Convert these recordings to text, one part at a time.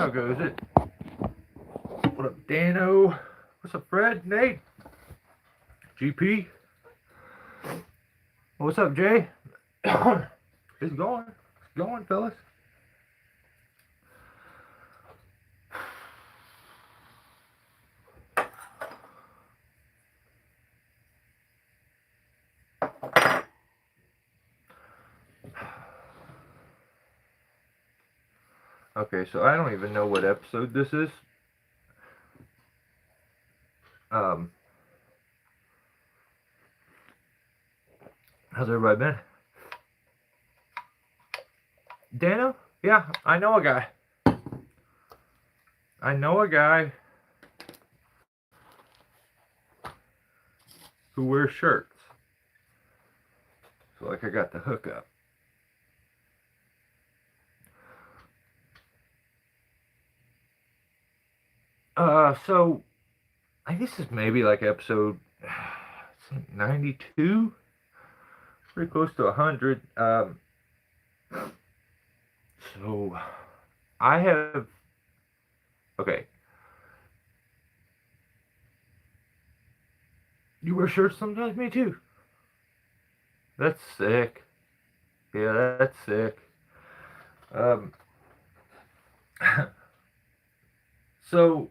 How goes it? What up, Dano? What's up, Fred? Nate? GP? What's up, Jay? It's going. It's going, fellas. Okay, so I don't even know what episode this is. How's everybody been? Dano? Yeah, I know a guy. Who wears shirts. So like I got the hookup. So I think this is maybe like episode 92, pretty close to 100. So I have, okay. You wear shirts sometimes? Me too. That's sick. Yeah, that's sick. So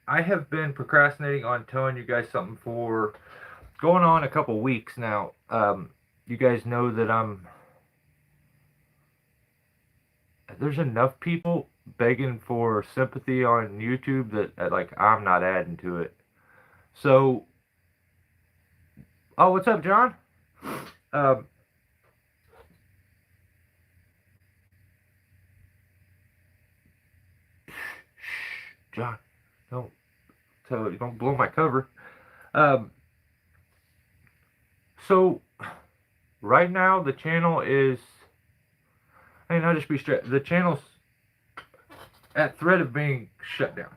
I have been procrastinating on telling you guys something for going on a couple weeks now. You guys know that there's enough people begging for sympathy on YouTube that like I'm not adding to it. So, oh, what's up, John? John, don't blow my cover. So right now the channel is, I'll just be straight. The channel's at threat of being shut down.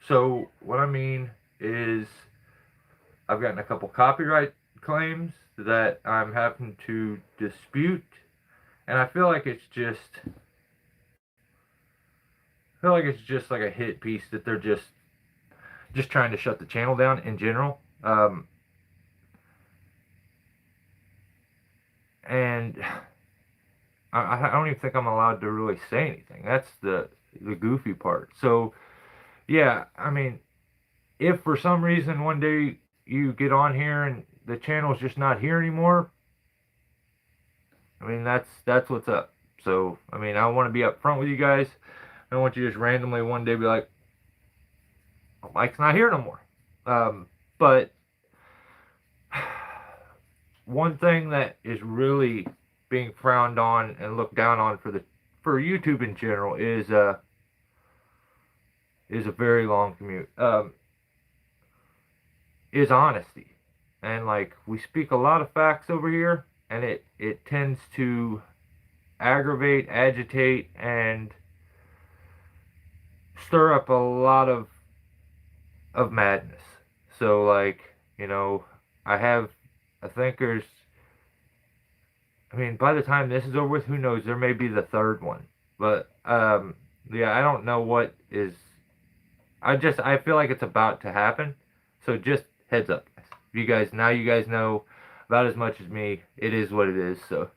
So what I mean is I've gotten a couple copyright claims that I'm having to dispute, and I feel like it's just like a hit piece that they're just trying to shut the channel down in general. And I don't even think I'm allowed to really say anything. That's the goofy part. So yeah, I mean, if for some reason one day you get on here and the channel's just not here anymore, I mean, that's what's up. So I mean, I want to be upfront with you guys. I don't want you just randomly one day be like, oh, Mike's not here no more. But one thing that is really being frowned on and looked down on for YouTube in general is a very long commute. Is honesty. And like, we speak a lot of facts over here, and it tends to aggravate, agitate, and stir up a lot of madness. So like, you know, I think there's, I mean, by the time this is over with, who knows, there may be the third one. But yeah, I don't know what is, I feel like it's about to happen. So just heads up, guys. You guys know about as much as me. It is what it is. So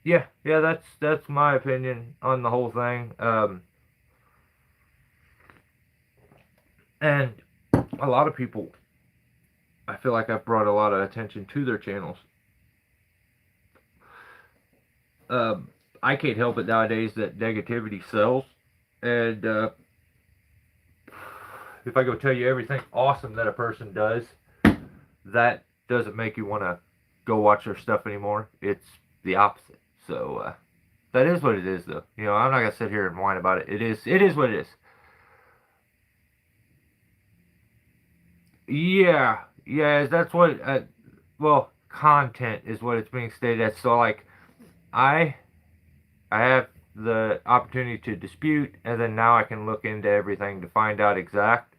yeah, that's my opinion on the whole thing. And a lot of people, I feel like I've brought a lot of attention to their channels. I can't help it nowadays that negativity sells, and if I go tell you everything awesome that a person does, that doesn't make you want to go watch their stuff anymore. It's the opposite. So that is what it is, though. You know, I'm not gonna sit here and whine about it. It is what it is. Yeah, that's what. Well, content is what it's being stated as. So like, I have the opportunity to dispute, and then now I can look into everything to find out exact.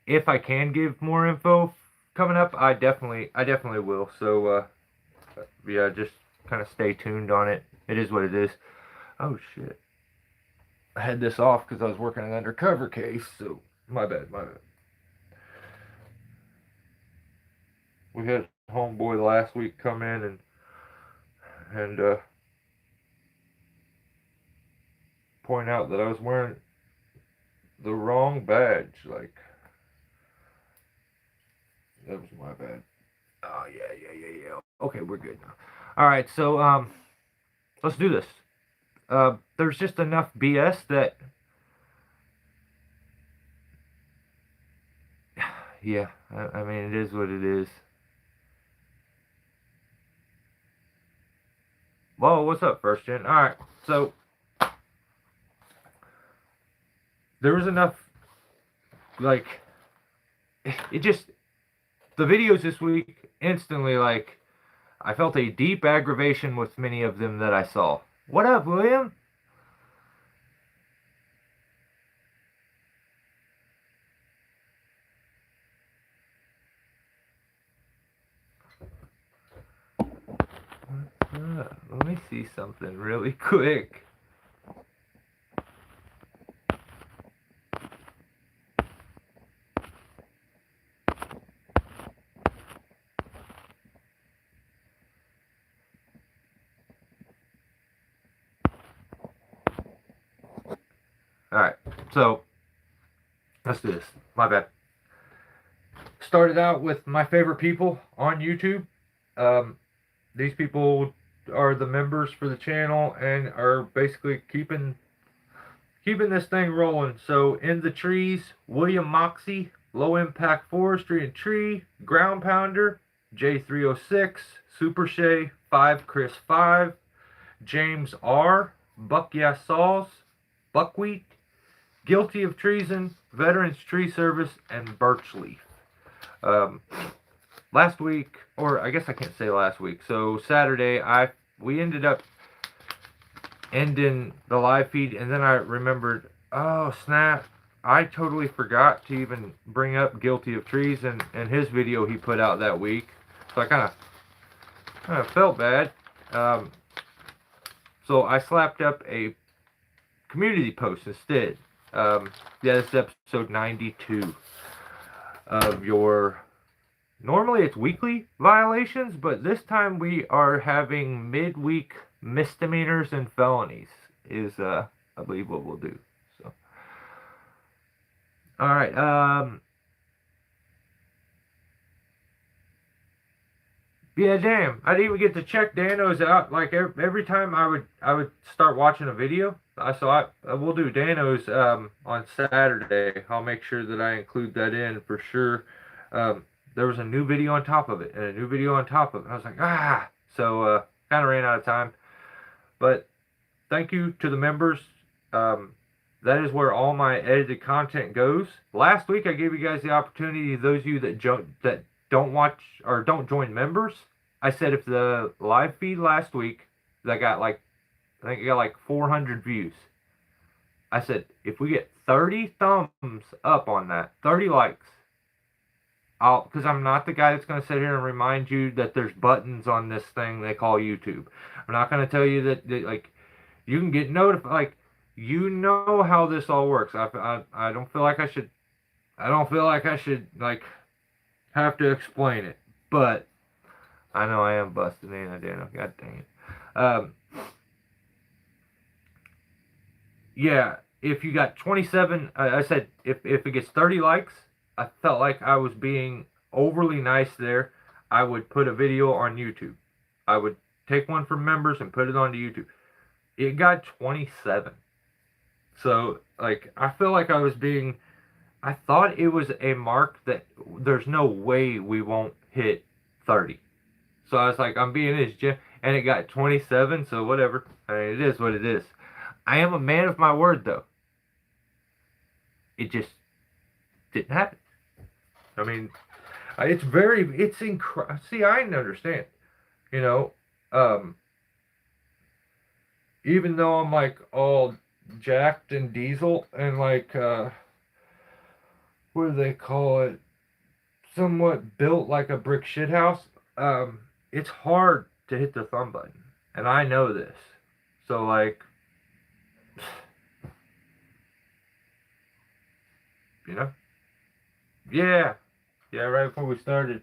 If I can give more info coming up, I definitely will. So yeah, just kind of stay tuned on it. It is what it is. Oh shit! I had this off because I was working an undercover case. So my bad, my bad. We had homeboy last week come in and point out that I was wearing the wrong badge. Like that was my bad. Oh yeah. Okay, we're good now. All right, so let's do this. There's just enough BS that yeah. I mean, it is what it is. Well, what's up, first gen? All right, so there was enough. Like it just the videos this week instantly like I felt a deep aggravation with many of them that I saw. What up, William? Let me see something really quick. Alright, so let's do this. My bad. Started out with my favorite people on YouTube. These people are the members for the channel and are basically keeping this thing rolling. So In the Trees, William Moxie, Low Impact Forestry and Tree, Ground Pounder, J306, Super Shay, 5 Chris 5, James R, Buck Sauls, Buckwheat, Guilty of Treason, Veterans Tree Service, and Birchleaf. Last week, or I guess I can't say last week, so Saturday, we ended up ending the live feed, and then I remembered, oh snap, I totally forgot to even bring up Guilty of Treason and his video he put out that week. So I kind of felt bad. So I slapped up a community post instead. Yeah, this is episode 92 of your. Normally it's weekly violations, but this time we are having midweek misdemeanors and felonies. Is I believe what we'll do. So, all right. Yeah, damn. I didn't even get to check Dano's out. Like every time I would start watching a video. We'll do Dano's on Saturday. I'll make sure that I include that in for sure. There was a new video on top of it and a new video on top of it. I was like, ah. So kind of ran out of time. But thank you to the members. That is where all my edited content goes. Last week I gave you guys the opportunity, those of you that don't watch or don't join members. I said if the live feed last week that got like, I think it got like 400 views. I said if we get 30 thumbs up on that, 30 likes, because I'm not the guy that's going to sit here and remind you that there's buttons on this thing they call YouTube. I'm not going to tell you that like you can get notified. Like you know how this all works. I don't feel like I should. I don't feel like I should like have to explain it, but I know I am busting in. I didn't. God dang it. Yeah. If you got 27, I said if it gets 30 likes, I felt like I was being overly nice there. I would put a video on YouTube. I would take one from members and put it onto YouTube. It got 27. So, like, I feel like I was being. I thought it was a mark that there's no way we won't hit 30. So I was like, I'm being this, and it got 27. So whatever. I mean, it is what it is. I am a man of my word, though. It just didn't happen. I mean, it's incredible. See, I didn't understand. You know, even though I'm like all jacked and diesel and like, what do they call it? Somewhat built like a brick shithouse. It's hard to hit the thumb button. And I know this. So, like, you know? Yeah. Yeah, right before we started,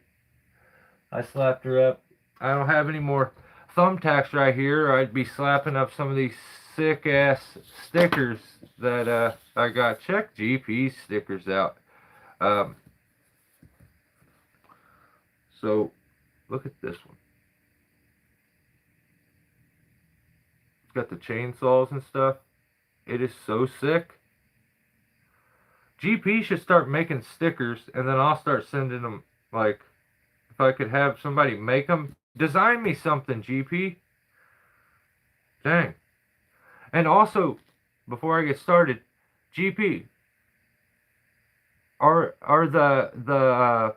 I slapped her up. I don't have any more thumbtacks right here. I'd be slapping up some of these sick ass stickers that I got. Check GP stickers out. Um, so look at this one. It's got the chainsaws and stuff. It is so sick. GP should start making stickers, and then I'll start sending them. Like, if I could have somebody make them, design me something, GP. Dang. And also, before I get started, GP, are the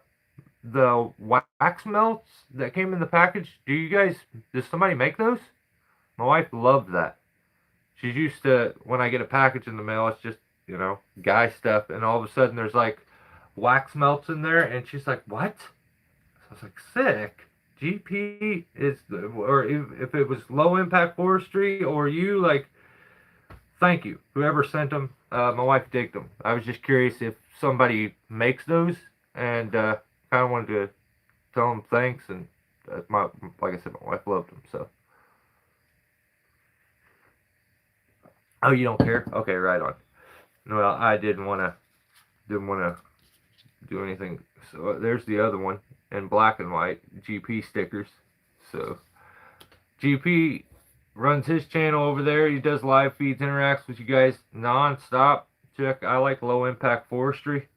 wax melts that came in the package? Does somebody make those? My wife loved that. She's used to, when I get a package in the mail, it's just, guy stuff, and all of a sudden there's like wax melts in there, and she's like, what? So I was like, sick. GP is, or if it was low impact forestry or you, like, thank you. Whoever sent them, my wife digged them. I was just curious if somebody makes those, and kind of wanted to tell them thanks. And like I said, my wife loved them. So, oh, you don't care? Okay, right on. Well, I didn't want to do anything. So there's the other one in black and white, GP stickers. So GP runs his channel over there. He does live feeds, interacts with you guys non-stop. Check. I like low impact forestry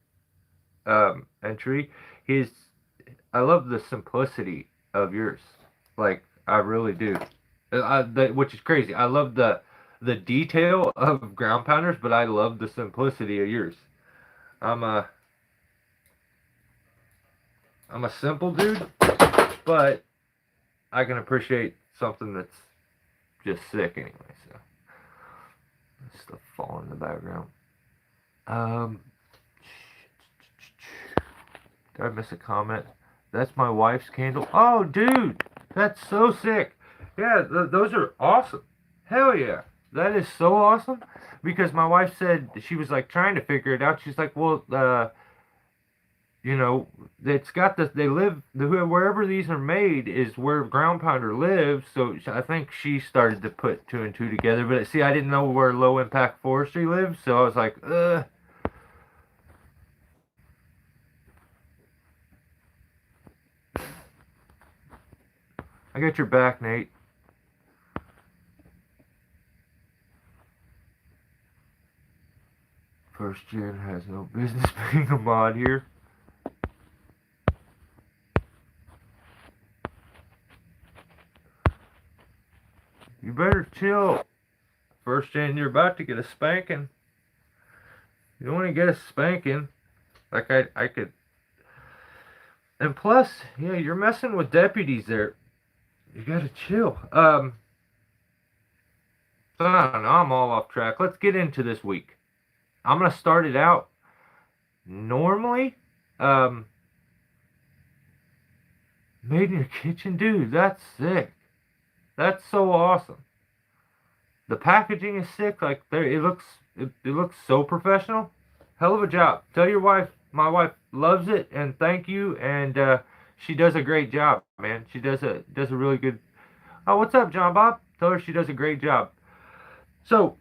and tree. His I love the simplicity of yours. Like, I really do. Which is crazy. I love the detail of ground pounders, but I love the simplicity of yours. I'm a I'm a simple dude, but I can appreciate something that's just sick anyway. So stuff falling in the background. Um, did I miss a comment? That's my wife's candle. Oh, dude, that's so sick. Yeah, those are awesome. Hell yeah, that is so awesome. Because my wife said she was like trying to figure it out. She's like, well, it's got this. They live wherever these are made is where ground pounder lives. So I think she started to put two and two together. But see, I didn't know where low impact forestry lives, so I was like, ugh. I got your back, Nate. First gen has no business being a mod here. You better chill. First gen, you're about to get a spanking. You don't want to get a spanking. Like I could. And plus, yeah, you're messing with deputies there. You gotta chill. So I don't know. I'm all off track. Let's get into this week. I'm gonna start it out normally. Made in your kitchen, dude. That's sick. That's so awesome. The packaging is sick. Like it looks so professional. Hell of a job. Tell your wife my wife loves it, and thank you. And she does a great job, man. She does a really good. Oh, what's up, John Bob? Tell her she does a great job. So,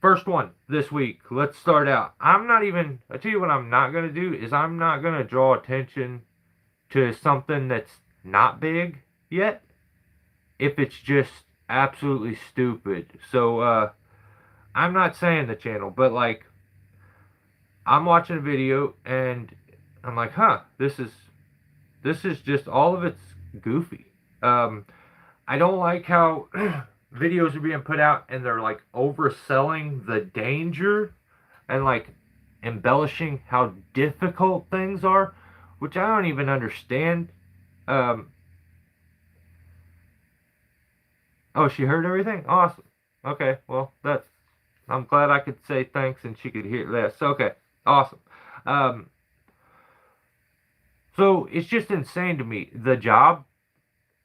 first one this week. Let's start out. I tell you what I'm not gonna do is I'm not gonna draw attention to something that's not big yet. If it's just absolutely stupid. So I'm not saying the channel, but like I'm watching a video and I'm like, huh, this is just all of it's goofy. I don't like how videos are being put out and they're like overselling the danger and like embellishing how difficult things are, which I don't even understand. Um, oh, she heard everything? Awesome. Okay, well, I'm glad I could say thanks and she could hear that. So, okay, awesome. So it's just insane to me. The job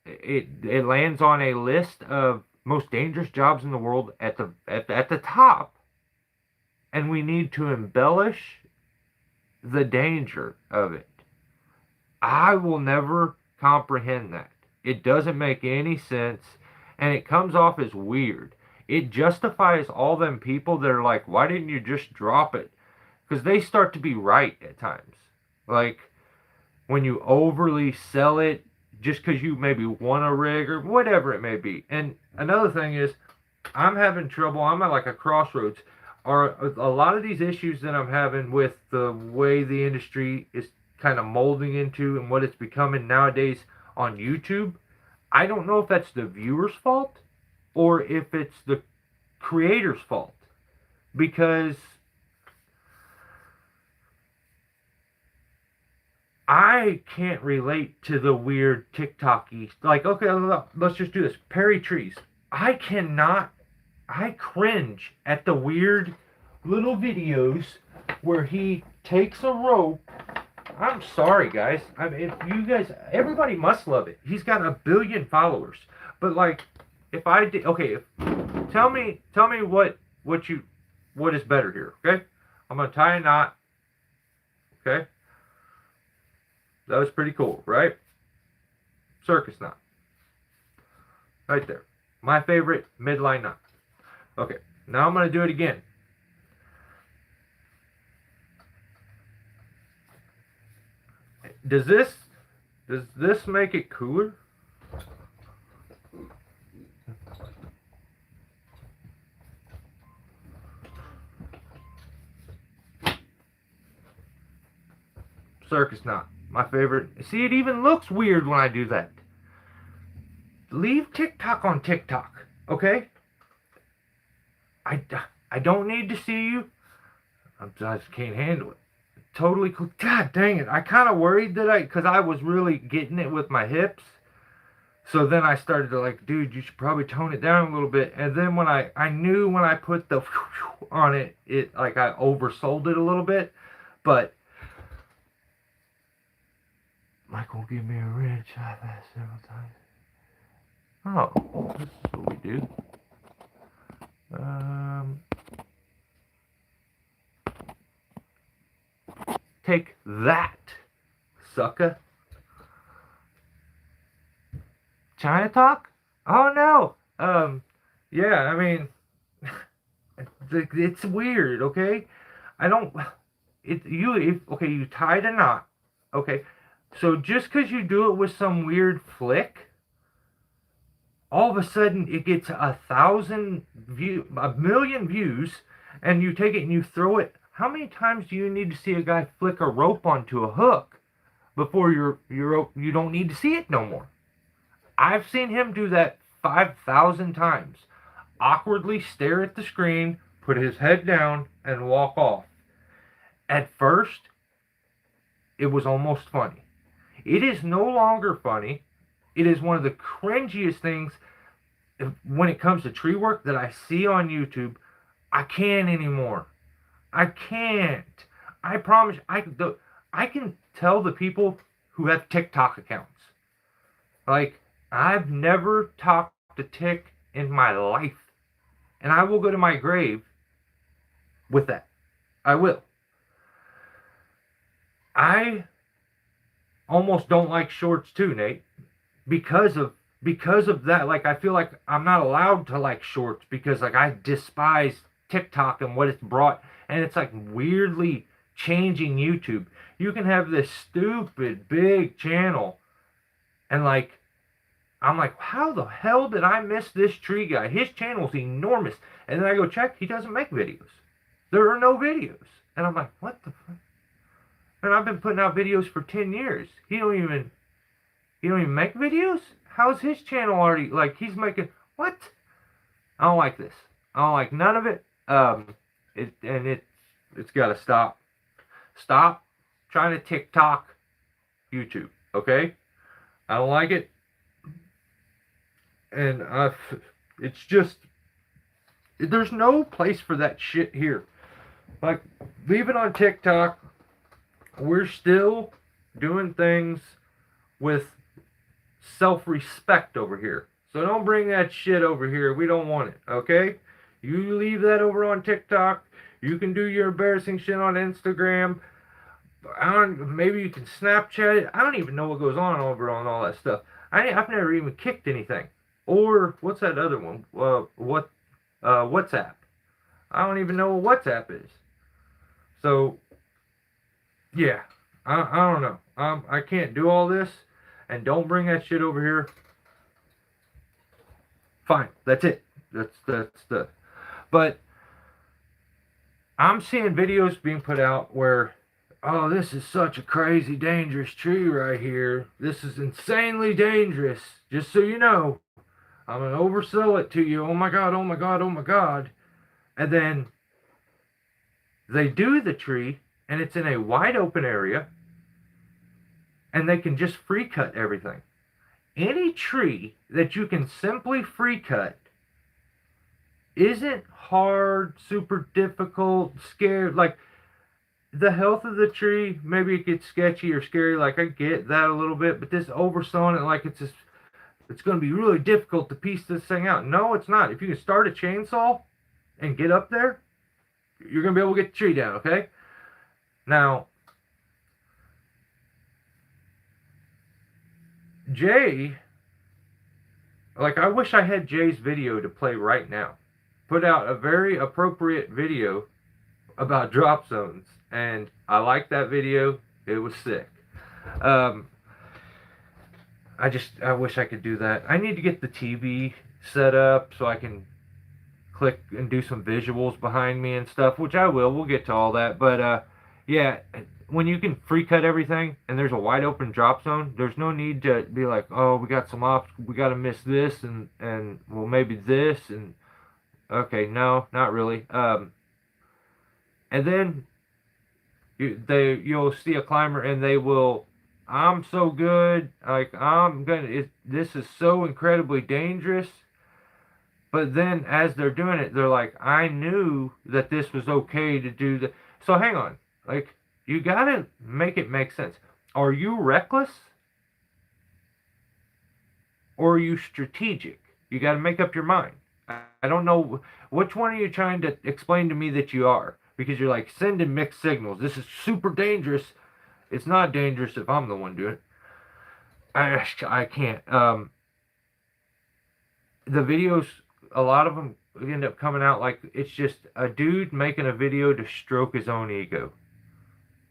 it lands on a list of most dangerous jobs in the world at the top, and we need to embellish the danger of it. I will never comprehend that. It doesn't make any sense, and it comes off as weird. It justifies all them people that are like, why didn't you just drop it? Because they start to be right at times. Like, when you overly sell it just because you maybe want a rig or whatever it may be. And another thing is, I'm having trouble. I'm at like a crossroads. Are a lot of these issues that I'm having with the way the industry is kind of molding into and what it's becoming nowadays on YouTube? I don't know if that's the viewer's fault or if it's the creator's fault, because I can't relate to the weird TikTok-y. Like, okay, let's just do this. Perry trees. I cannot. I cringe at the weird little videos where he takes a rope. I'm sorry, guys. I mean, if you guys, everybody must love it. He's got 1 billion followers. But like, if I did, okay, tell me what is better here. Okay, I'm gonna tie a knot. Okay. That was pretty cool, right? Circus knot. Right there. My favorite midline knot. Okay, now I'm going to do it again. Does this make it cooler? Circus knot. My favorite. See, it even looks weird when I do that. Leave TikTok on TikTok, okay? I don't need to see you. I just can't handle it. Totally cool. God dang it. I kind of worried that because I was really getting it with my hips. So then I started to like, dude, you should probably tone it down a little bit. And then when I knew when I put the on it, like I oversold it a little bit. But Michael give me a red shot that several times. Oh, this is what we do. Take that, sucker. China talk? Oh no. Yeah, I mean, it's weird, okay? I don't. Okay, you tied a knot, okay. So just because you do it with some weird flick, all of a sudden it gets 1,000 view, 1,000,000 views, and you take it and you throw it. How many times do you need to see a guy flick a rope onto a hook before you don't need to see it no more? I've seen him do that 5,000 times. Awkwardly stare at the screen, put his head down, and walk off. At first, it was almost funny. It is no longer funny. It is one of the cringiest things when it comes to tree work that I see on YouTube. I can't anymore. I can't. I promise. I can tell the people who have TikTok accounts. Like, I've never talked to Tik in my life. And I will go to my grave with that. I will. I almost don't like shorts too, Nate, because of that. Like, I feel like I'm not allowed to like shorts because like I despise TikTok and what it's brought, and it's like weirdly changing YouTube. You can have this stupid big channel, and like I'm like, how the hell did I miss this tree guy? His channel's enormous, and then I go check, he doesn't make videos. There are no videos, and I'm like, what the fuck? And I've been putting out videos for 10 years. He don't even make videos? How's his channel already, like, he's making, what? I don't like this. I don't like none of it. It's got to stop. Stop trying to TikTok YouTube, okay? I don't like it. And it's just, there's no place for that shit here. Like, leave it on TikTok. We're still doing things with self-respect over here. So don't bring that shit over here. We don't want it, okay? You leave that over on TikTok. You can do your embarrassing shit on Instagram. Maybe you can Snapchat it. I don't even know what goes on over on all that stuff. I've never even kicked anything. Or what's that other one? WhatsApp. I don't even know what WhatsApp is. So yeah, I don't know. I can't do all this, and don't bring that shit over here. Fine, that's it. That's the. But I'm seeing videos being put out where, oh, this is such a crazy dangerous tree right here. This is insanely dangerous. Just so you know, I'm gonna oversell it to you. Oh my god, oh my god, oh my god. And then they do the tree, and it's in a wide open area, and they can just free cut everything. Any tree that you can simply free cut isn't hard, super difficult, scary. Like, the health of the tree, maybe it gets sketchy or scary. Like, I get that a little bit, but this overselling it like it's going to be really difficult to piece this thing out. No, it's not. If you can start a chainsaw and get up there, you're going to be able to get the tree down, okay? Now, Jay, like, I wish I had Jay's video to play right now. Put out a very appropriate video about drop zones, and I liked that video. It was sick. I wish I could do that. I need to get the TV set up so I can click and do some visuals behind me and stuff, which I will. We'll get to all that. But yeah, when you can free cut everything and there's a wide open drop zone, there's no need to be like, oh, we got some we got to miss this and well, maybe this, and okay, no, not really. And then you'll see a climber and they will, I'm so good, like, this is so incredibly dangerous. But then as they're doing it, they're like, I knew that this was okay to do that. So hang on. Like, you gotta make it make sense. Are you reckless? Or are you strategic? You gotta make up your mind. I don't know. Which one are you trying to explain to me that you are? Because you're like sending mixed signals. This is super dangerous. It's not dangerous if I'm the one doing it. I can't. The videos, a lot of them end up coming out like it's just a dude making a video to stroke his own ego.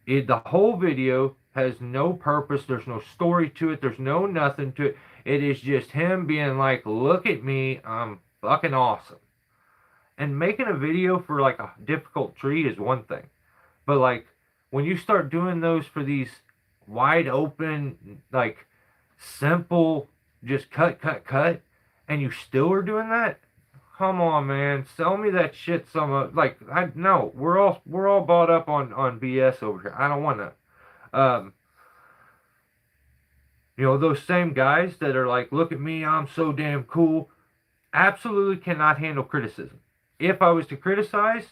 The whole video has no purpose. There's no story to it. There's no nothing to it. It is just him being like, look at me. I'm fucking awesome. And making a video for like a difficult tree is one thing. But like when you start doing those for these wide open, like simple, just cut, and you still are doing that, come on, man, sell me that shit. Like, no, we're all bought up on BS over here. I don't want to. Those same guys that are like, look at me, I'm so damn cool, absolutely cannot handle criticism. If I was to criticize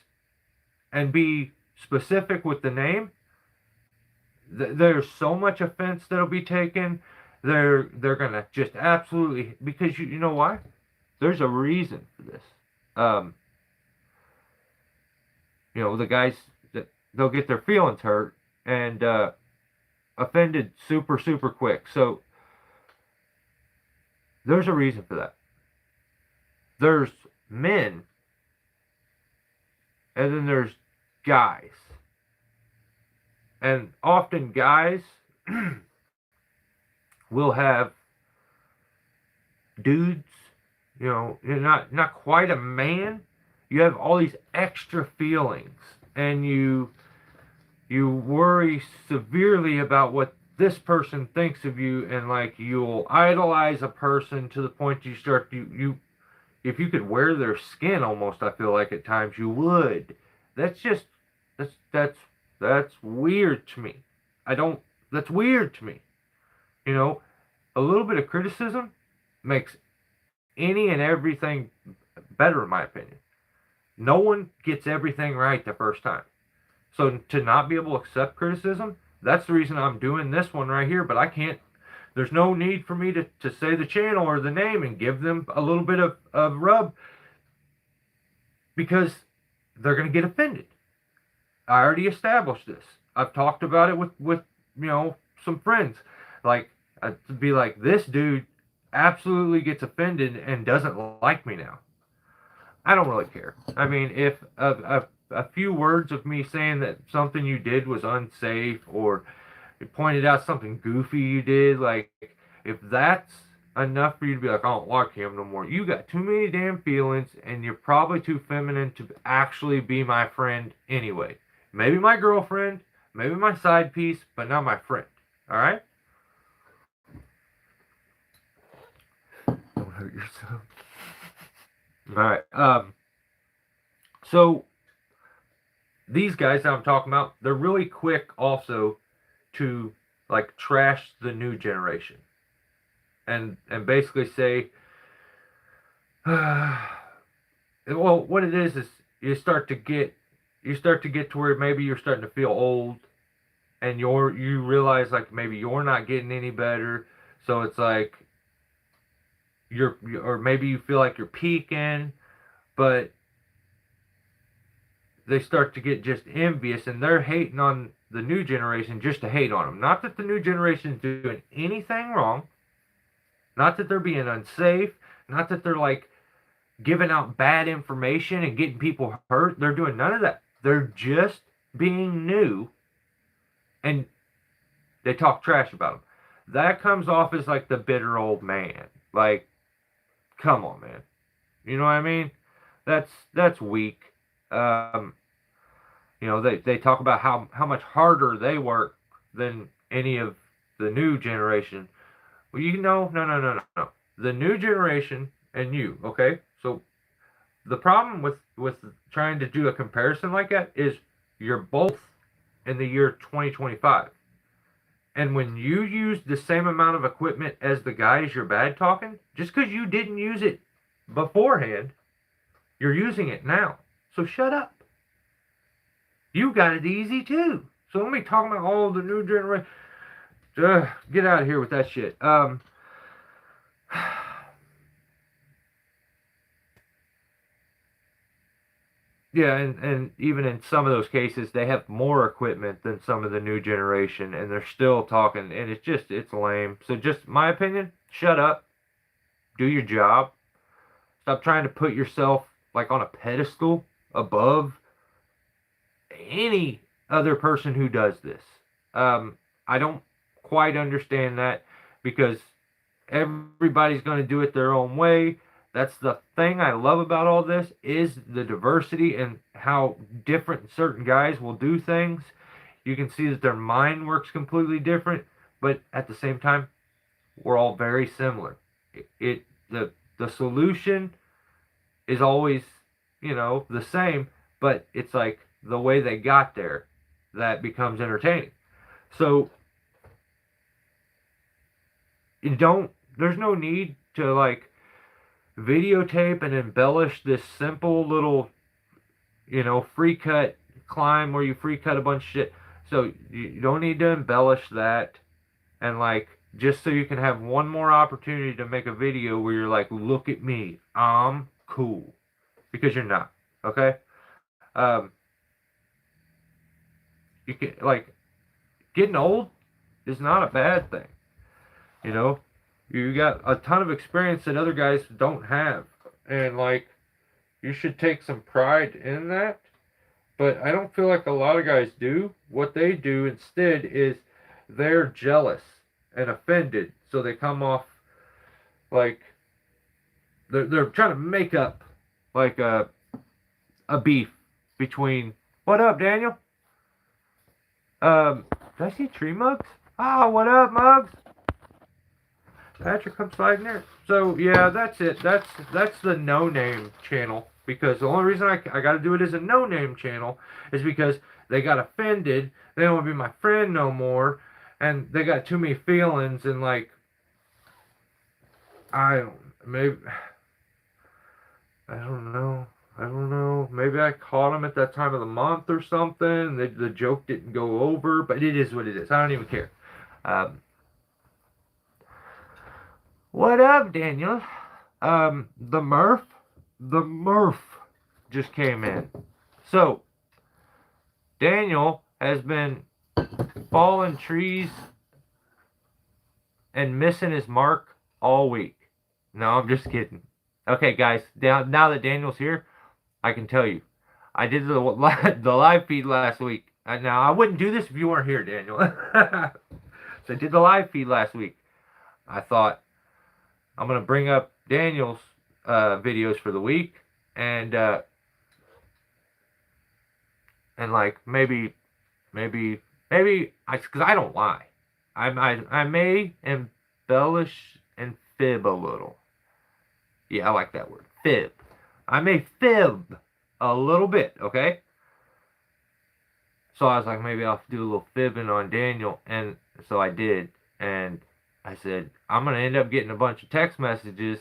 and be specific with the name, there's so much offense that'll be taken. They're gonna just absolutely, because you know why? There's a reason for this. The guys that they'll get their feelings hurt and offended super quick. So there's a reason for that. There's men, and then there's guys. And often guys will have dudes, you're not quite a man. You have all these extra feelings, and you worry severely about what this person thinks of you, and like you'll idolize a person to the point you start if you could wear their skin almost, I feel like at times you would. That's weird to me. That's weird to me. A little bit of criticism makes any and everything better, in my opinion. No one gets everything right the first time. So to not be able to accept criticism, that's the reason I'm doing this one right here, but I can't There's no need for me to say the channel or the name and give them a little bit of rub because they're going to get offended. I already established this. I've talked about it with some friends. Like, to be like, this dude absolutely gets offended and doesn't like me now. I don't really care. I mean, if a few words of me saying that something you did was unsafe, or you pointed out something goofy you did, like, if that's enough for you to be like, I don't like him no more, you got too many damn feelings, and you're probably too feminine to actually be my friend anyway. Maybe my girlfriend, maybe my side piece, but not my friend. All right? Don't hurt yourself. All right. So these guys that I'm talking about, they're really quick also to like trash the new generation, and basically say, well, what it is you start to get to where maybe you're starting to feel old, and you realize like maybe you're not getting any better, so it's like or maybe you feel like you're peaking, but they start to get just envious, and they're hating on the new generation just to hate on them. Not that the new generation is doing anything wrong, not that they're being unsafe, not that they're like giving out bad information and getting people hurt. They're doing none of that. They're just being new, and they talk trash about them. That comes off as like the bitter old man. Like, come on, man. You know what I mean? That's weak. They talk about how much harder they work than any of the new generation. Well, no. The new generation and you, okay? So the problem with trying to do a comparison like that is you're both in the year 2025. And when you use the same amount of equipment as the guys you're bad talking, just because you didn't use it beforehand, you're using it now. So shut up. You got it easy too. So don't be talking about all the new generation. Get out of here with that shit. Yeah, and even in some of those cases, they have more equipment than some of the new generation, and they're still talking, and it's lame. So just my opinion, shut up, do your job, stop trying to put yourself like on a pedestal above any other person who does this. I don't quite understand that because everybody's going to do it their own way. That's the thing I love about all this is the diversity and how different certain guys will do things. You can see that their mind works completely different, but at the same time, we're all very similar. The solution is always, the same, but it's like the way they got there that becomes entertaining. So there's no need to like videotape and embellish this simple little, free cut climb where you free cut a bunch of shit. So you don't need to embellish that, and like just so you can have one more opportunity to make a video where you're like, look at me, I'm cool, because you're not. Okay. You can like getting old is not a bad thing. You got a ton of experience that other guys don't have, and like you should take some pride in that. But I don't feel like a lot of guys do. What they do instead is they're jealous and offended, so they come off like they're trying to make up like a beef between. What up, Daniel? Did I see tree mugs? Oh, what up, mugs? Patrick, come slide in there. So yeah, that's it. That's the no name channel, because the only reason I got to do it as a no name channel is because they got offended. They don't want to be my friend no more, and they got too many feelings, and like I don't know. Maybe I caught them at that time of the month or something. The joke didn't go over, but it is what it is. I don't even care. What up, Daniel? The Murph just came in. So, Daniel has been falling trees and missing his mark all week. No, I'm just kidding. Okay, guys, now that Daniel's here, I can tell you. I did the live feed last week. Now, I wouldn't do this if you weren't here, Daniel. So I did the live feed last week. I thought I'm going to bring up Daniel's videos for the week and like maybe because I don't lie. I may embellish and fib a little. Yeah, I like that word. Fib. I may fib a little bit, okay? So I was like, maybe I'll do a little fibbing on Daniel, and so I did. And I said, I'm gonna end up getting a bunch of text messages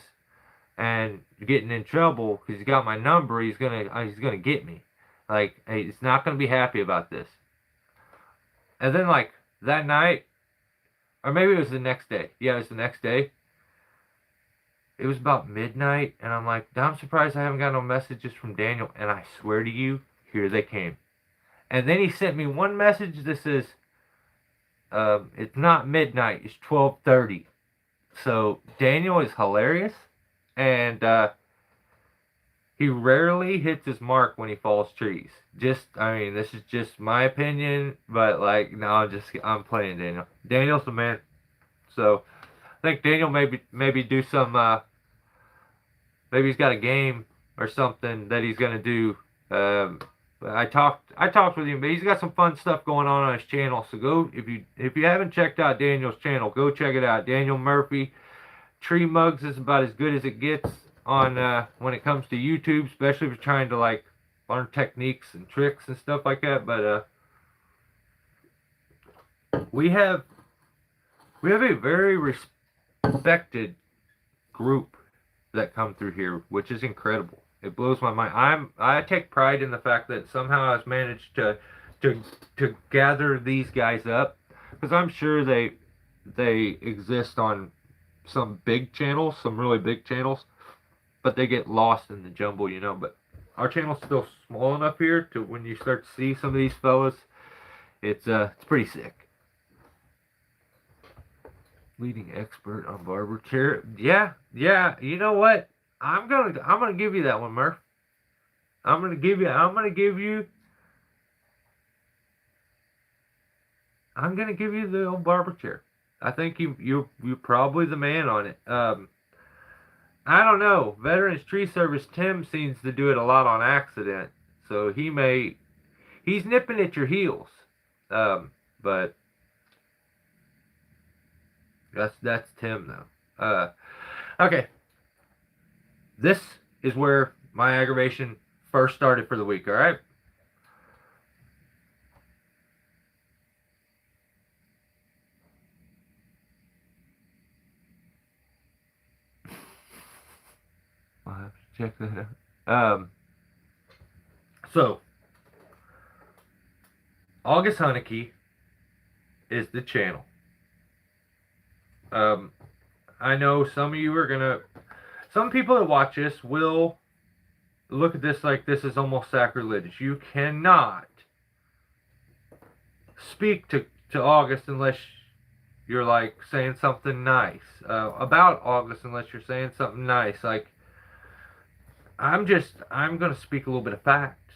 and getting in trouble because he got my number. He's gonna get me. Like, hey, he's not gonna be happy about this. And then like that night, or maybe it was the next day. Yeah, it was the next day. It was about midnight, and I'm like, I'm surprised I haven't got no messages from Daniel. And I swear to you, here they came. And then he sent me one message that says, it's not midnight, it's 12:30. So Daniel is hilarious, and he rarely hits his mark when he falls trees. I mean, this is just my opinion, but like, no, I'm playing Daniel. Daniel's the man. So I think Daniel maybe do some, maybe he's got a game or something that he's gonna do. I talked with him, but he's got some fun stuff going on his channel. So go, if you haven't checked out Daniel's channel, go check it out. Daniel Murphy. Tree mugs is about as good as it gets on when it comes to YouTube, especially if you're trying to like learn techniques and tricks and stuff like that. But we have a very respected group that come through here, which is incredible. It blows my mind. I take pride in the fact that somehow I've managed to gather these guys up, because I'm sure they exist on some big channels, some really big channels, but they get lost in the jumble, you know. But our channel's still small enough here to when you start to see some of these fellas, it's pretty sick. Leading expert on barber chair. Yeah. You know what? I'm gonna give you that one, Murph. I'm gonna give you the old barber chair. I think you're probably the man on it. I don't know. Veterans Tree Service Tim seems to do it a lot on accident, so he's nipping at your heels. But that's Tim though. Okay. This is where my aggravation first started for the week, all right? I'll have to check that out. So, August Hunnicky is the channel. I know some of you are gonna, some people that watch this will look at this like this is almost sacrilegious. You cannot speak to August unless you're like saying something nice about August, unless you're saying something nice. Like, I'm gonna speak a little bit of fact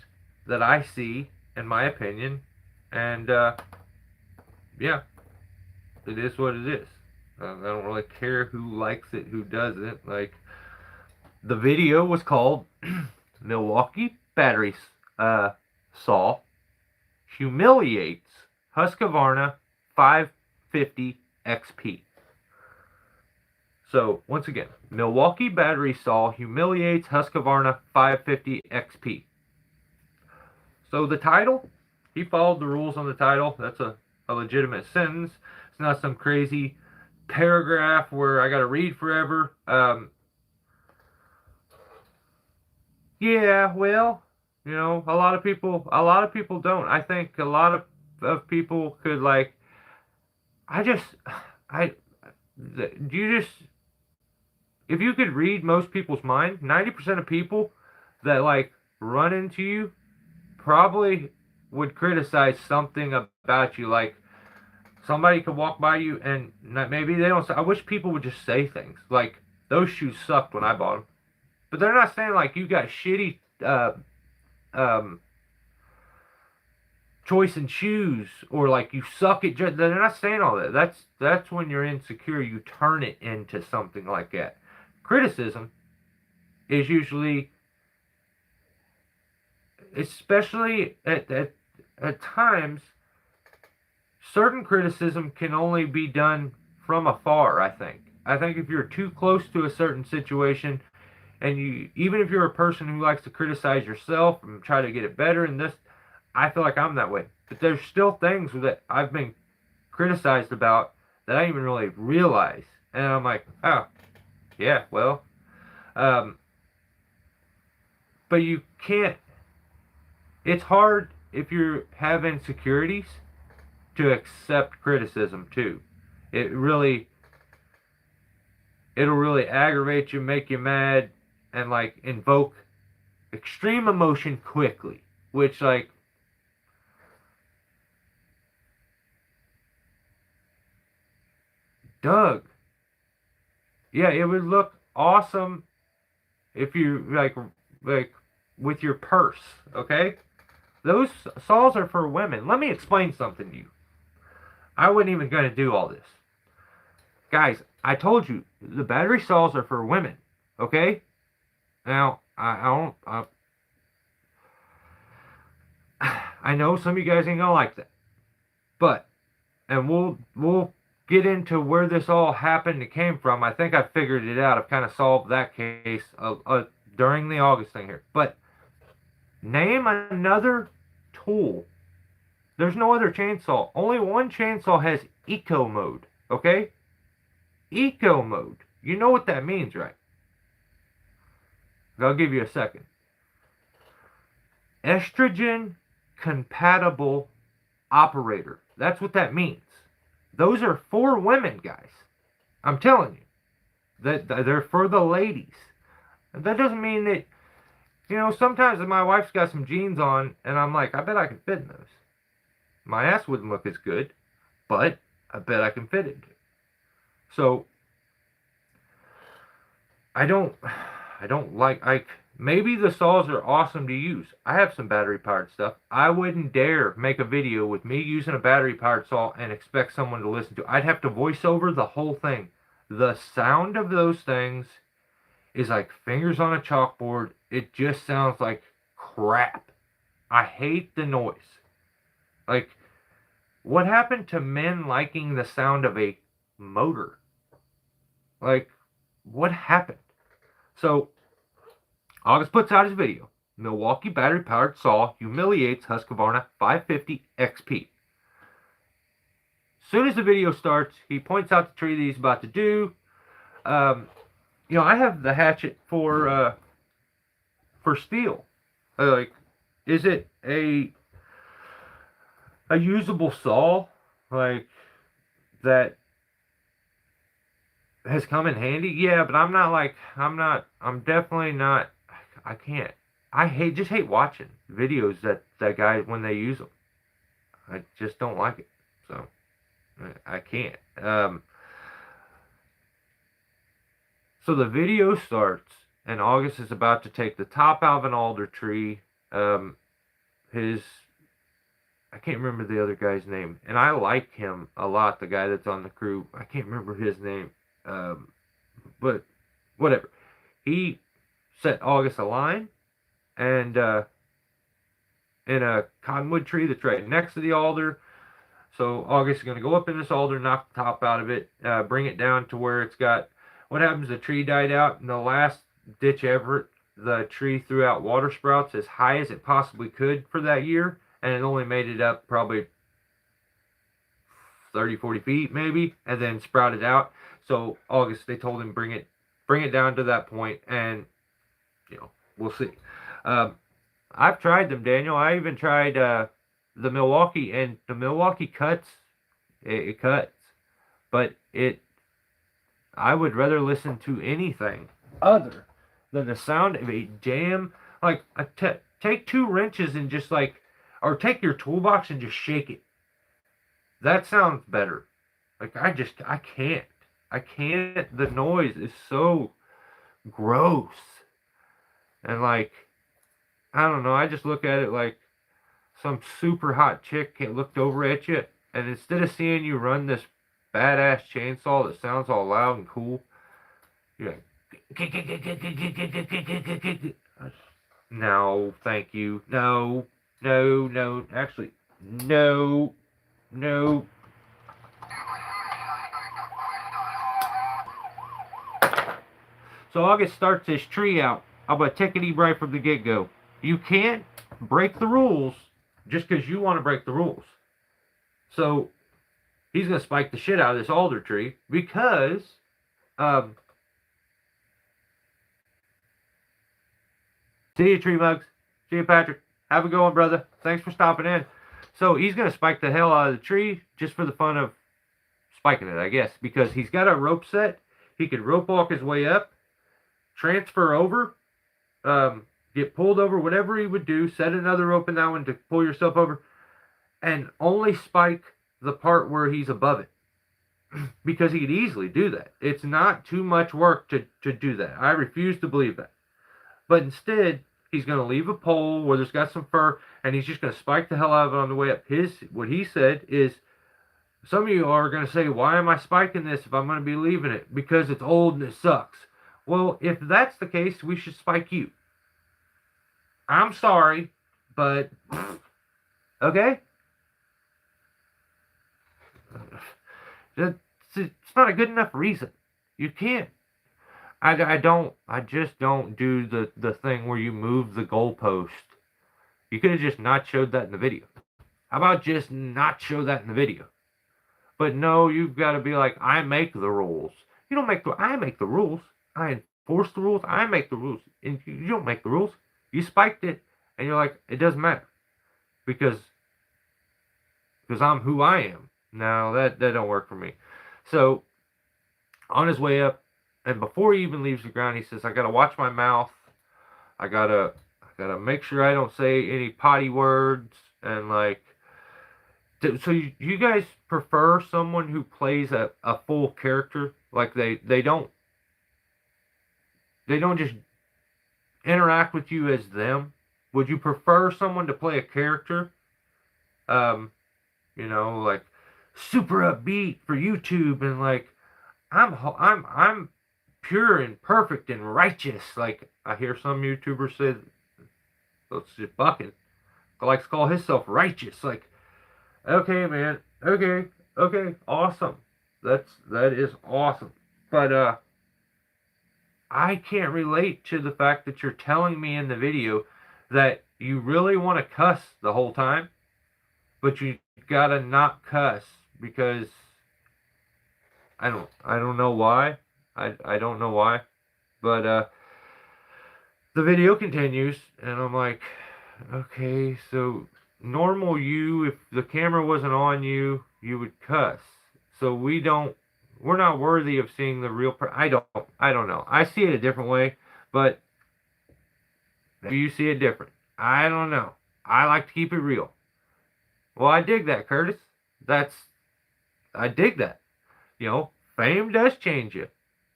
that I see, in my opinion, and yeah, it is what it is. I don't really care who likes it, who doesn't. Like, the video was called Milwaukee Battery Saw Humiliates Husqvarna 550 XP. So, once again, Milwaukee Battery Saw Humiliates Husqvarna 550 XP. So, the title, he followed the rules on the title. That's a legitimate sentence. It's not some crazy paragraph where I got to read forever. Yeah, well, you know, a lot of people don't. I think a lot of people could, like, you just if you could read most people's mind, 90% of people that like run into you probably would criticize something about you. Like somebody could walk by you and maybe they don't say, I wish people would just say things like, those shoes sucked when I bought them. But they're not saying like you got shitty um, choice in shoes or like you suck at. They're not saying all that. That's when you're insecure. You turn it into something like that. Criticism is usually, especially at times, certain criticism can only be done from afar. I think if you're too close to a certain situation, and you, even if you're a person who likes to criticize yourself and try to get it better, and this, I feel like I'm that way. But there's still things that I've been criticized about that I didn't even really realize, and I'm like, oh, yeah, well, um, but you can't. It's hard if you have insecurities to accept criticism too. It really, it'll really aggravate you, make you mad, and like invoke extreme emotion quickly, which like Doug, yeah, it would look awesome if you like with your purse, okay? Those saws are for women. Let me explain something to you. I wasn't even going to do all this. Guys, I told you the battery saws are for women, okay? Now, I don't I know some of you guys ain't gonna like that. But and we'll get into where this all happened and came from. I think I figured it out. I've kind of solved that case during the August thing here. But name another tool. There's no other chainsaw. Only one chainsaw has eco mode. Okay? Eco mode. You know what that means, right? I'll give you a second. Estrogen compatible operator. That's what that means. Those are for women, guys. I'm telling you. That they're for the ladies. That doesn't mean that, sometimes my wife's got some jeans on and I'm like, I bet I can fit in those. My ass wouldn't look as good, but I bet I can fit it. So I don't like maybe the saws are awesome to use. I have some battery powered stuff. I wouldn't dare make a video with me using a battery powered saw and expect someone to listen to. I'd have to voice over the whole thing. The sound of those things is like fingers on a chalkboard. It just sounds like crap. I hate the noise. Like, what happened to men liking the sound of a motor? Like, what happened? So, August puts out his video. Milwaukee battery-powered saw humiliates Husqvarna 550 XP. As soon as the video starts, he points out the tree that he's about to do. I have the hatchet for steel. Like, is it a usable saw like that has come in handy? Yeah, but I'm definitely not. I can't. Just hate watching videos that guys when they use them. I just don't like it. So I can't. So the video starts, and August is about to take the top out of an alder tree. I can't remember the other guy's name, and I like him a lot. The guy that's on the crew, I can't remember his name, but whatever. He set August a line, and in a cottonwood tree that's right next to the alder. So August is going to go up in this alder, knock the top out of it, bring it down to where it's got. What happens? The tree died out, and the last ditch effort, the tree threw out water sprouts as high as it possibly could for that year, and it only made it up probably 30, 40 feet maybe, and then sprouted out. So August, they told him bring it down to that point, and we'll see. I've tried them, Daniel. I even tried the Milwaukee, and the Milwaukee cuts. It cuts, but I would rather listen to anything other than the sound of a jam. Like, take two wrenches and just like, or take your toolbox and just shake it. That sounds better. Like, I can't. I can't. The noise is so gross. And like, I don't know. I just look at it like some super hot chick looked over at you, and instead of seeing you run this badass chainsaw that sounds all loud and cool, you're like, no, thank you. No, no, no. Actually, no, no. So August starts this tree out. I'm going to take it right from the get-go. You can't break the rules just because you want to break the rules. So he's going to spike the shit out of this alder tree because see you, Tree Mugs. See you, Patrick. Have a good one, brother. Thanks for stopping in. So he's going to spike the hell out of the tree just for the fun of spiking it, I guess, because he's got a rope set. He could rope walk his way up, transfer over, get pulled over, whatever he would do, set another rope in that one to pull yourself over, and only spike the part where he's above it. Because he could easily do that. It's not too much work to do that. I refuse to believe that. But instead, he's going to leave a pole where there's got some fur, and he's just going to spike the hell out of it on the way up. What he said is, some of you are going to say, why am I spiking this if I'm going to be leaving it? Because it's old and it sucks. Well, if that's the case, we should spike you. I'm sorry, but okay? It's not a good enough reason. You can't. I just don't do the thing where you move the goalpost. You could have just not showed that in the video. How about just not show that in the video? But no, you've got to be like, I make the rules. You don't make I make the rules. I enforce the rules. I make the rules. And you don't make the rules. You spiked it, and you're like, it doesn't matter. Because I'm who I am. No, that don't work for me. So, on his way up, and before he even leaves the ground, he says, I got to watch my mouth. I gotta make sure I don't say any potty words. And like, so you guys prefer someone who plays a full character? Like they don't just interact with you as them? Would you prefer someone to play a character? Like super upbeat for YouTube and like I'm pure and perfect and righteous. Like I hear some YouTubers say, let's just bucking, likes to call himself righteous. Like, okay, man, okay, awesome. That is awesome. But I can't relate to the fact that you're telling me in the video that you really want to cuss the whole time, but you gotta not cuss because I don't know why. I don't know why. But the video continues and I'm like, okay, so normal you, if the camera wasn't on you, you would cuss. So we're not worthy of seeing the real I don't know. I see it a different way, but maybe you see it different. I don't know. I like to keep it real. Well, I dig that, Curtis. I dig that. Fame does change you.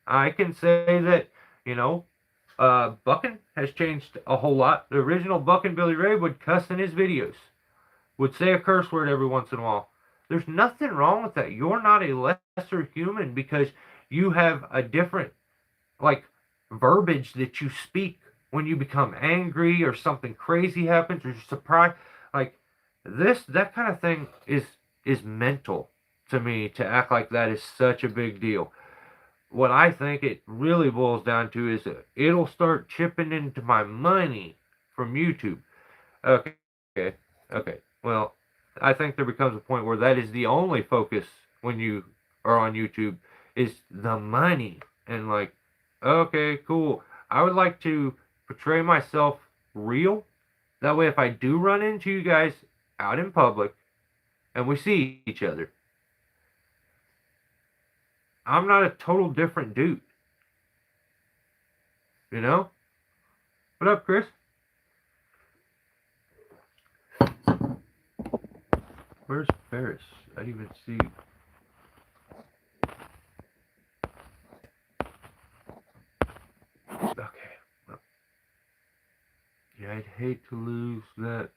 I can say that, Buckin has changed a whole lot. The original Buckin Billy Ray would cuss in his videos, would say a curse word every once in a while. There's nothing wrong with that. You're not a lesser human because you have a different, like, verbiage that you speak when you become angry or something crazy happens or you're surprised. Like, that kind of thing is mental to me, to act like that is such a big deal. What I think it really boils down to is that it'll start chipping into my money from YouTube. Okay. Well, I think there becomes a point where that is the only focus when you are on YouTube is the money. And like, okay, cool. I would like to portray myself real. That way if I do run into you guys out in public and we see each other, I'm not a total different dude. You know? What up, Chris? Where's Ferris? I didn't even see. Okay. Yeah, I'd hate to lose that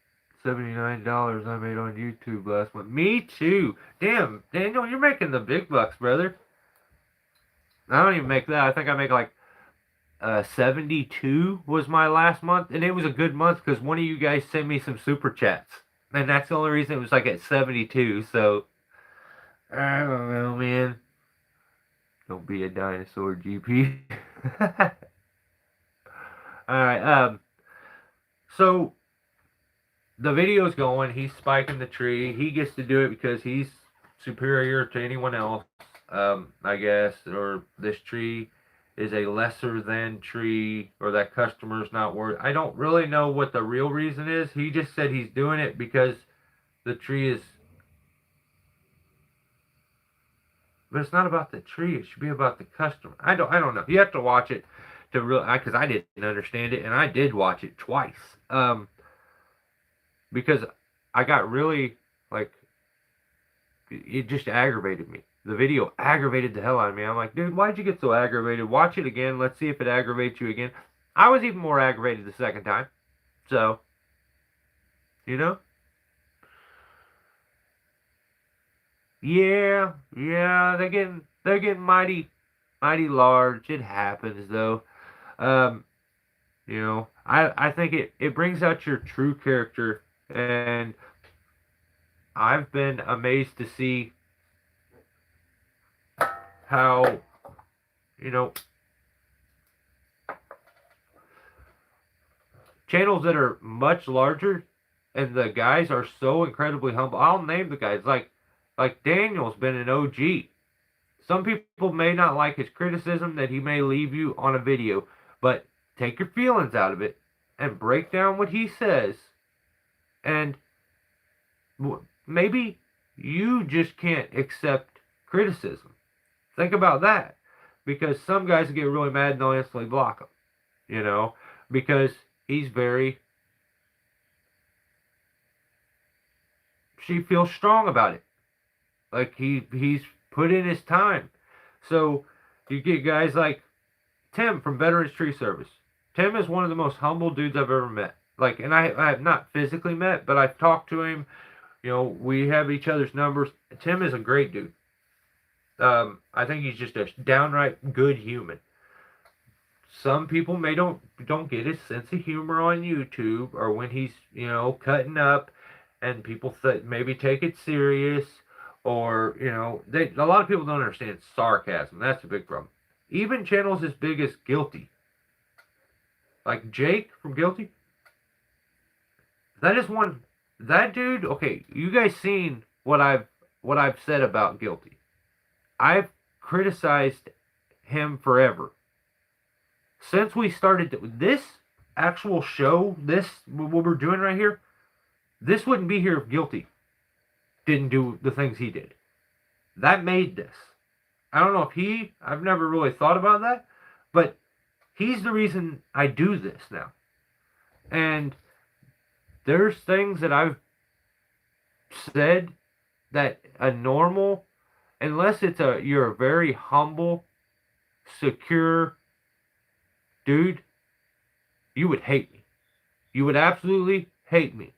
$79 I made on YouTube last month. Me too. Damn, Daniel, you're making the big bucks, brother. I don't even make that. I think I make like 72 was my last month, and it was a good month because one of you guys sent me some super chats, and that's the only reason it was like at 72. So I don't know, man. Don't be a dinosaur, GP. All right. So the video's going. He's spiking the tree. He gets to do it because he's superior to anyone else, I guess. Or this tree is a lesser than tree, or that customer's not worth. I don't really know what the real reason is. He just said he's doing it because the tree is. But it's not about the tree. It should be about the customer. I don't know. You have to watch it to real, because I didn't understand it, and I did watch it twice. Because I got really, like, it just aggravated me. The video aggravated the hell out of me. I'm like, dude, why'd you get so aggravated? Watch it again. Let's see if it aggravates you again. I was even more aggravated the second time. So, you know? Yeah, they're getting mighty, mighty large. It happens though. Um, I think it brings out your true character, and I've been amazed to see how, you know, channels that are much larger and the guys are so incredibly humble. I'll name the guys like Daniel's been an OG. Some people may not like his criticism that he may leave you on a video, but take your feelings out of it and break down what he says, and maybe you just can't accept criticism. Think about that, because some guys get really mad and they'll instantly block him, because he's she feels strong about it. Like he's put in his time. So you get guys like Tim from Veterans Tree Service. Tim is one of the most humble dudes I've ever met. Like, and I have not physically met, but I've talked to him. We have each other's numbers. Tim is a great dude. I think he's just a downright good human. Some people may don't get his sense of humor on YouTube, or when he's cutting up, and people maybe take it serious, or a lot of people don't understand sarcasm. That's a big problem. Even channels as big as Guilty, like Jake from Guilty, that is one. That dude. Okay, you guys seen what I've said about Guilty. I've criticized him forever. Since we started this actual show, what we're doing right here, this wouldn't be here if Guilty didn't do the things he did. That made this. I don't know if I've never really thought about that, but he's the reason I do this now. And there's things that I've said that a normal, unless you're a very humble, secure dude, you would hate me. You would absolutely hate me.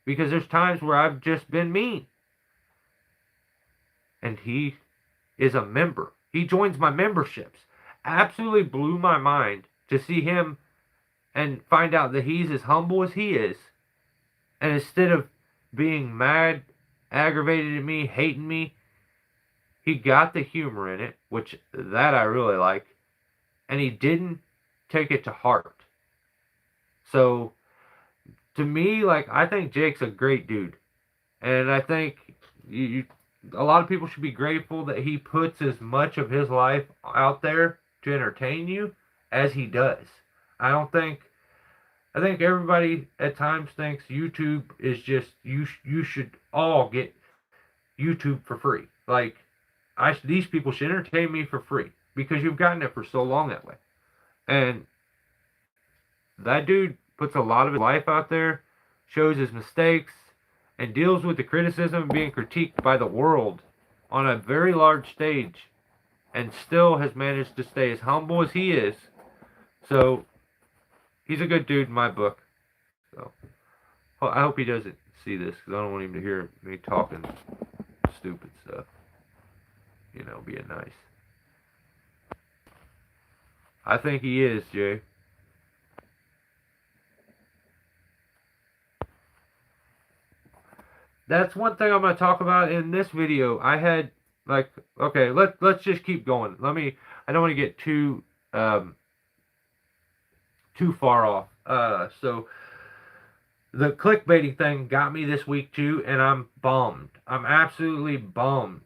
Because there's times where I've just been mean. And he is a member. He joins my memberships. Absolutely blew my mind to see him and find out that he's as humble as he is. And instead of being mad, aggravated at me, hating me, he got the humor in it, which that I really like. And he didn't take it to heart. So, to me, I think Jake's a great dude. And I think a lot of people should be grateful that he puts as much of his life out there to entertain you as he does. I think everybody at times thinks YouTube is just, you should all get YouTube for free. Like, these people should entertain me for free because you've gotten it for so long that way. And that dude puts a lot of his life out there, shows his mistakes, and deals with the criticism of being critiqued by the world on a very large stage, and still has managed to stay as humble as he is. So he's a good dude in my book. So I hope he doesn't see this because I don't want him to hear me talking stupid stuff. You know, being nice. I think he is, Jay. That's one thing I'm going to talk about in this video. I had like, okay, let's just keep going. I don't want to get too far off. So the clickbaiting thing got me this week too, and I'm bummed. I'm absolutely bummed.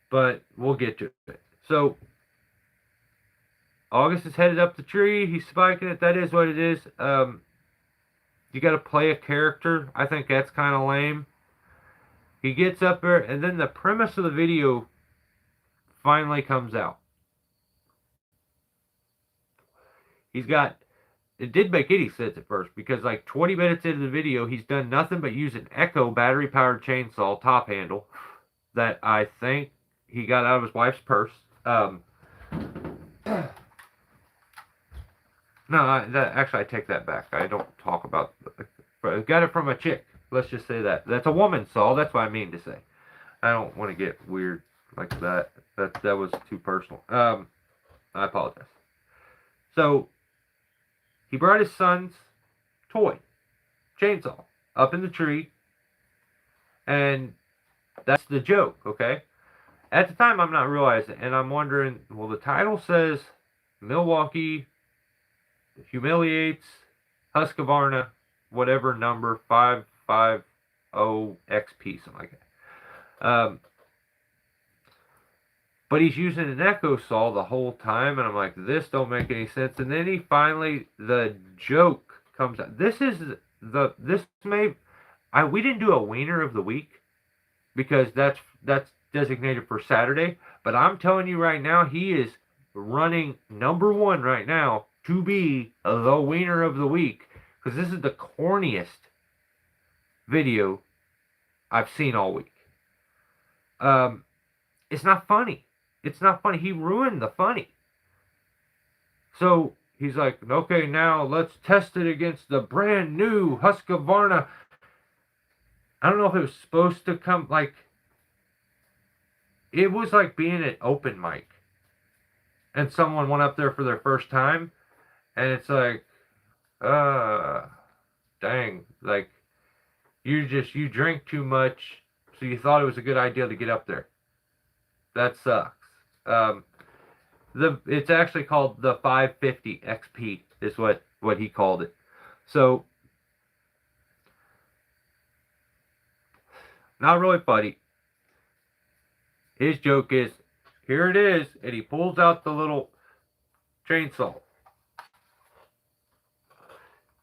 But we'll get to it. So August is headed up the tree. He's spiking it. That is what it is. You got to play a character. I think that's kind of lame. He gets up there, and then the premise of the video finally comes out. It did make any sense at first, because like 20 minutes into the video, he's done nothing but use an Echo battery-powered chainsaw top handle that I think he got out of his wife's purse. No, actually, I take that back. I don't talk about... I got it from a chick. Let's just say that. That's a woman saw. That's what I mean to say. I don't want to get weird like that. That was too personal. I apologize. So, he brought his son's toy, chainsaw, up in the tree. And that's the joke, okay? At the time, I'm not realizing it. And I'm wondering, well, the title says Milwaukee humiliates Husqvarna, whatever number, 550XP, something like that. But he's using an Echo saw the whole time, and I'm like, this don't make any sense. And then the joke comes out. We didn't do a wiener of the week, because that's designated for Saturday. But I'm telling you right now, he is running number one right now to be the wiener of the week, because this is the corniest video I've seen all week. It's not funny. It's not funny. He ruined the funny. So he's like, okay, now let's test it against the brand new Husqvarna. I don't know if it was supposed to come, like, it was like being at open mic and someone went up there for their first time, and it's like, dang, like, you drink too much, so you thought it was a good idea to get up there. That sucks. It's actually called the 550 XP, is what he called it. So, not really funny. His joke is, here it is, and he pulls out the little chainsaw.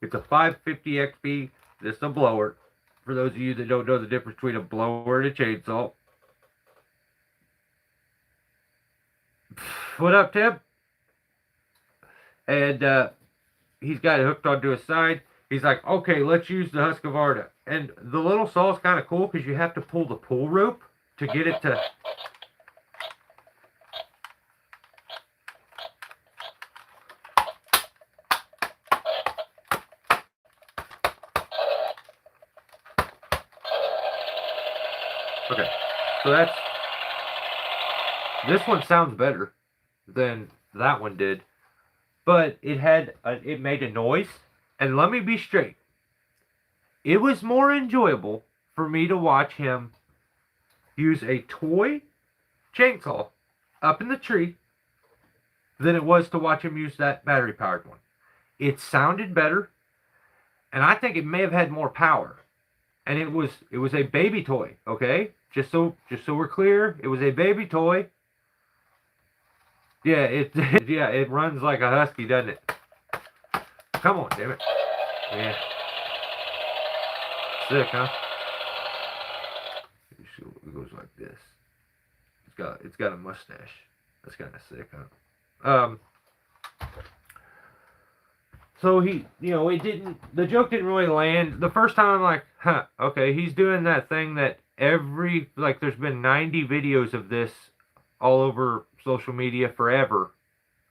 It's a 550 XP. This is a blower. For those of you that don't know the difference between a blower and a chainsaw. What up, Tim? And he's got it hooked onto his side. He's like, okay, let's use the Husqvarna. And the little saw is kind of cool because you have to pull the pull rope to get it to... Okay, so this one sounds better than that one did, but it made a noise, and let me be straight, it was more enjoyable for me to watch him use a toy chainsaw up in the tree than it was to watch him use that battery-powered one. It sounded better, and I think it may have had more power. And it was a baby toy, okay? Just so we're clear, it was a baby toy. Yeah, it runs like a husky, doesn't it? Come on, damn it. Yeah. Sick, huh? It goes like this. It's got a mustache. That's kind of sick, huh? So it didn't. The joke didn't really land. The first time I'm like, huh, okay, he's doing that thing that there's been 90 videos of this all over social media forever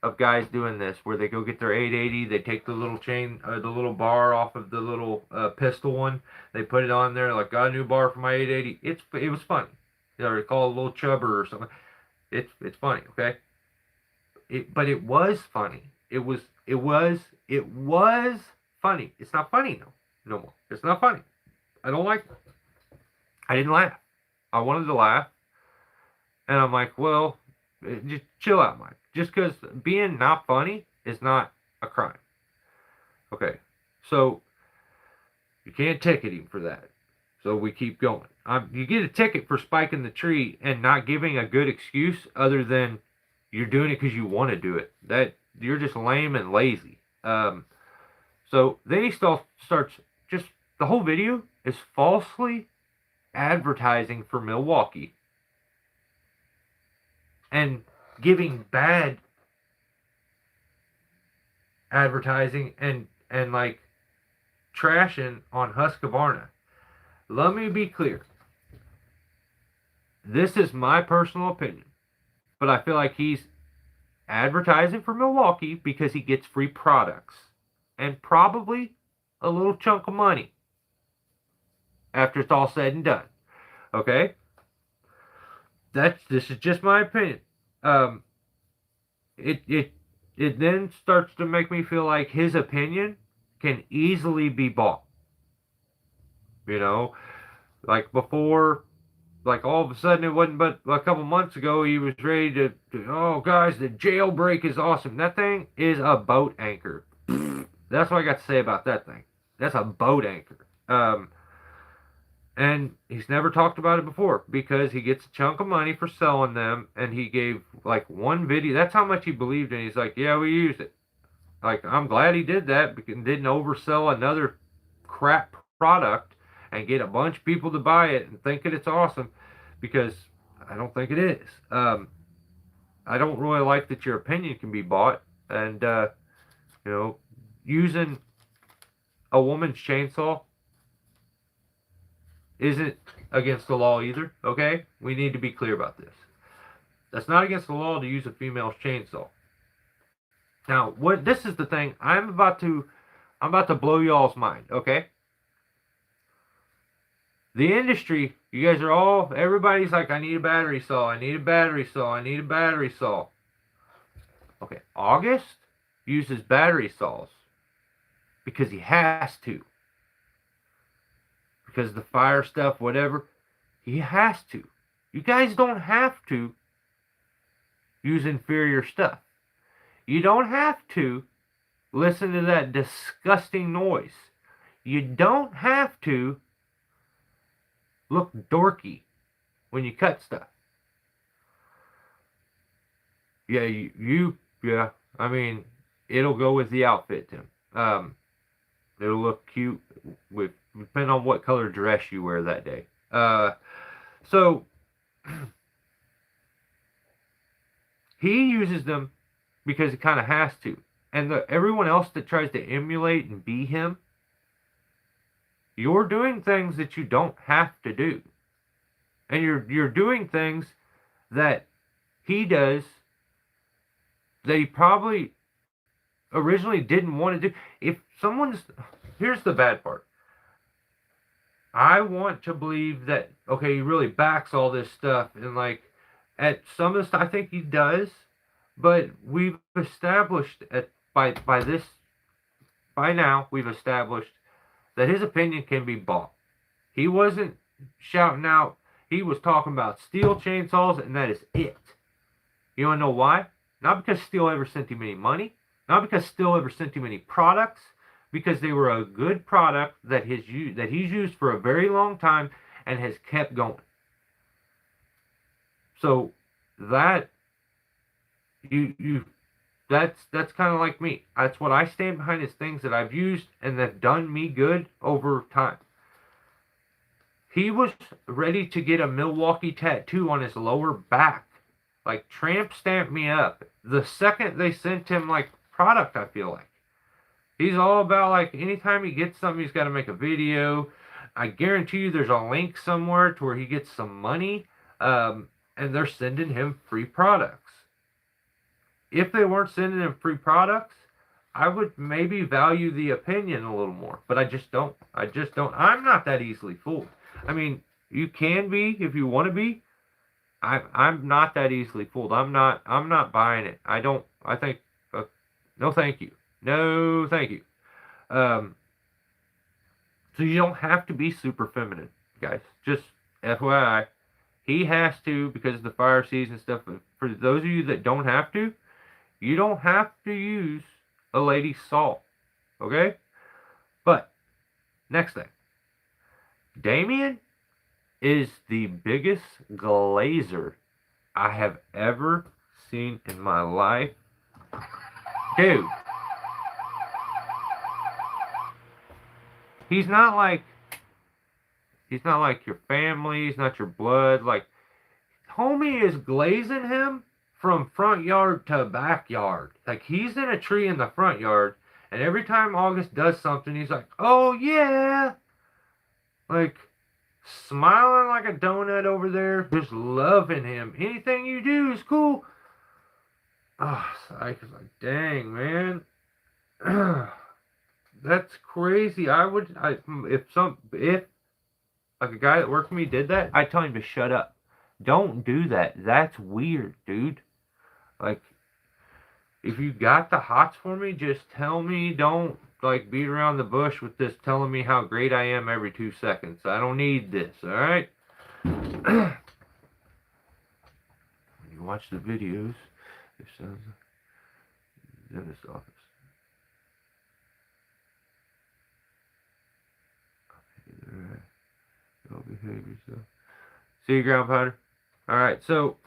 of guys doing this, where they go get their 880, they take the little chain, the little bar off of the little pistol one, they put it on there, like, got a new bar for my 880. It was funny. They call it a little chubber or something. It's funny, okay? But it was funny. It was funny. It's not funny no more. It's not funny. I don't like it. I didn't laugh. I wanted to laugh, and I'm like, well, just chill out, Mike. Just because being not funny is not a crime. Okay, so you can't ticket him for that. So we keep going. You get a ticket for spiking the tree and not giving a good excuse other than you're doing it because you want to do it. That you're just lame and lazy. So then he starts just the whole video is falsely advertising for Milwaukee and giving bad advertising and like trashing on Husqvarna. Let me be clear. This is my personal opinion, but I feel like he's advertising for Milwaukee because he gets free products and probably a little chunk of money after it's all said and done. Okay? This is just my opinion. It then starts to make me feel like his opinion can easily be bought. Like before, like all of a sudden it wasn't but a couple months ago he was ready to oh guys, the jailbreak is awesome. That thing is a boat anchor. That's what I got to say about that thing. That's a boat anchor. And he's never talked about it before because he gets a chunk of money for selling them, and he gave like one video. That's how much he believed in. He's like, yeah, we used it. Like, I'm glad he did that because didn't oversell another crap product and get a bunch of people to buy it and think that it's awesome, because I don't think it is. I don't really like that your opinion can be bought, and using a woman's chainsaw isn't against the law either, okay? We need to be clear about this. That's not against the law to use a female's chainsaw. Now, this is the thing. I'm about to blow y'all's mind, okay? The industry, you guys are everybody's like, I need a battery saw, I need a battery saw, I need a battery saw. Okay, August uses battery saws because he has to. Because the fire stuff, whatever, he has to. You guys don't have to use inferior stuff. You don't have to listen to that disgusting noise. You don't have to look dorky when you cut stuff. Yeah, yeah. I mean, it'll go with the outfit, Tim. It'll look cute depending on what color dress you wear that day. So he uses them because he kind of has to. And everyone else that tries to emulate and be him, you're doing things that you don't have to do. And you're doing things that he does that he probably originally didn't want to do. Here's the bad part. I want to believe that, okay, he really backs all this stuff, and like at some of the stuff, I think he does, but we've established by now we've established that his opinion can be bought. He wasn't shouting out. He was talking about steel chainsaws, and that is it. You want to know why? Not because Steel ever sent him any money. Not because Steel ever sent him any products. Because they were a good product that he's used for a very long time and has kept going. So that's kind of like me. That's what I stand behind, is things that I've used and that have done me good over time. He was ready to get a Milwaukee tattoo on his lower back like tramp stamp me up the second they sent him like product. I feel like he's all about like anytime he gets something, he's got to make a video. I guarantee you, there's a link somewhere to where he gets some money, and they're sending him free products. If they weren't sending him free products, I would maybe value the opinion a little more, but I just don't. I just don't. I'm not that easily fooled. I mean, you can be if you want to be. I'm not that easily fooled. I'm not buying it. I don't. I think. No, thank you. No, thank you. Um, so you don't have to be super feminine, guys. Just FYI, he has to because of the fire season stuff. But for those of you that don't have to, you don't have to use a lady's salt. Okay? But next thing, Damien is the biggest glazer I have ever seen in my life. Dude, he's not like your family, he's not your blood. Like, homie is glazing him from front yard to backyard. Like, he's in a tree in the front yard, and every time August does something, he's like, oh yeah, like smiling like a donut over there, just loving him. Anything you do is cool. Oh, I was like, dang, man. That's crazy. If like a guy that worked for me did that, I'd tell him to shut up. Don't do that. That's weird, dude. Like, if you got the hots for me, just tell me. Don't like beat around the bush with this telling me how great I am every 2 seconds. I don't need this, alright? When you watch the videos, it says dentist office. Don't behave yourself. See you, ground powder. Alright, so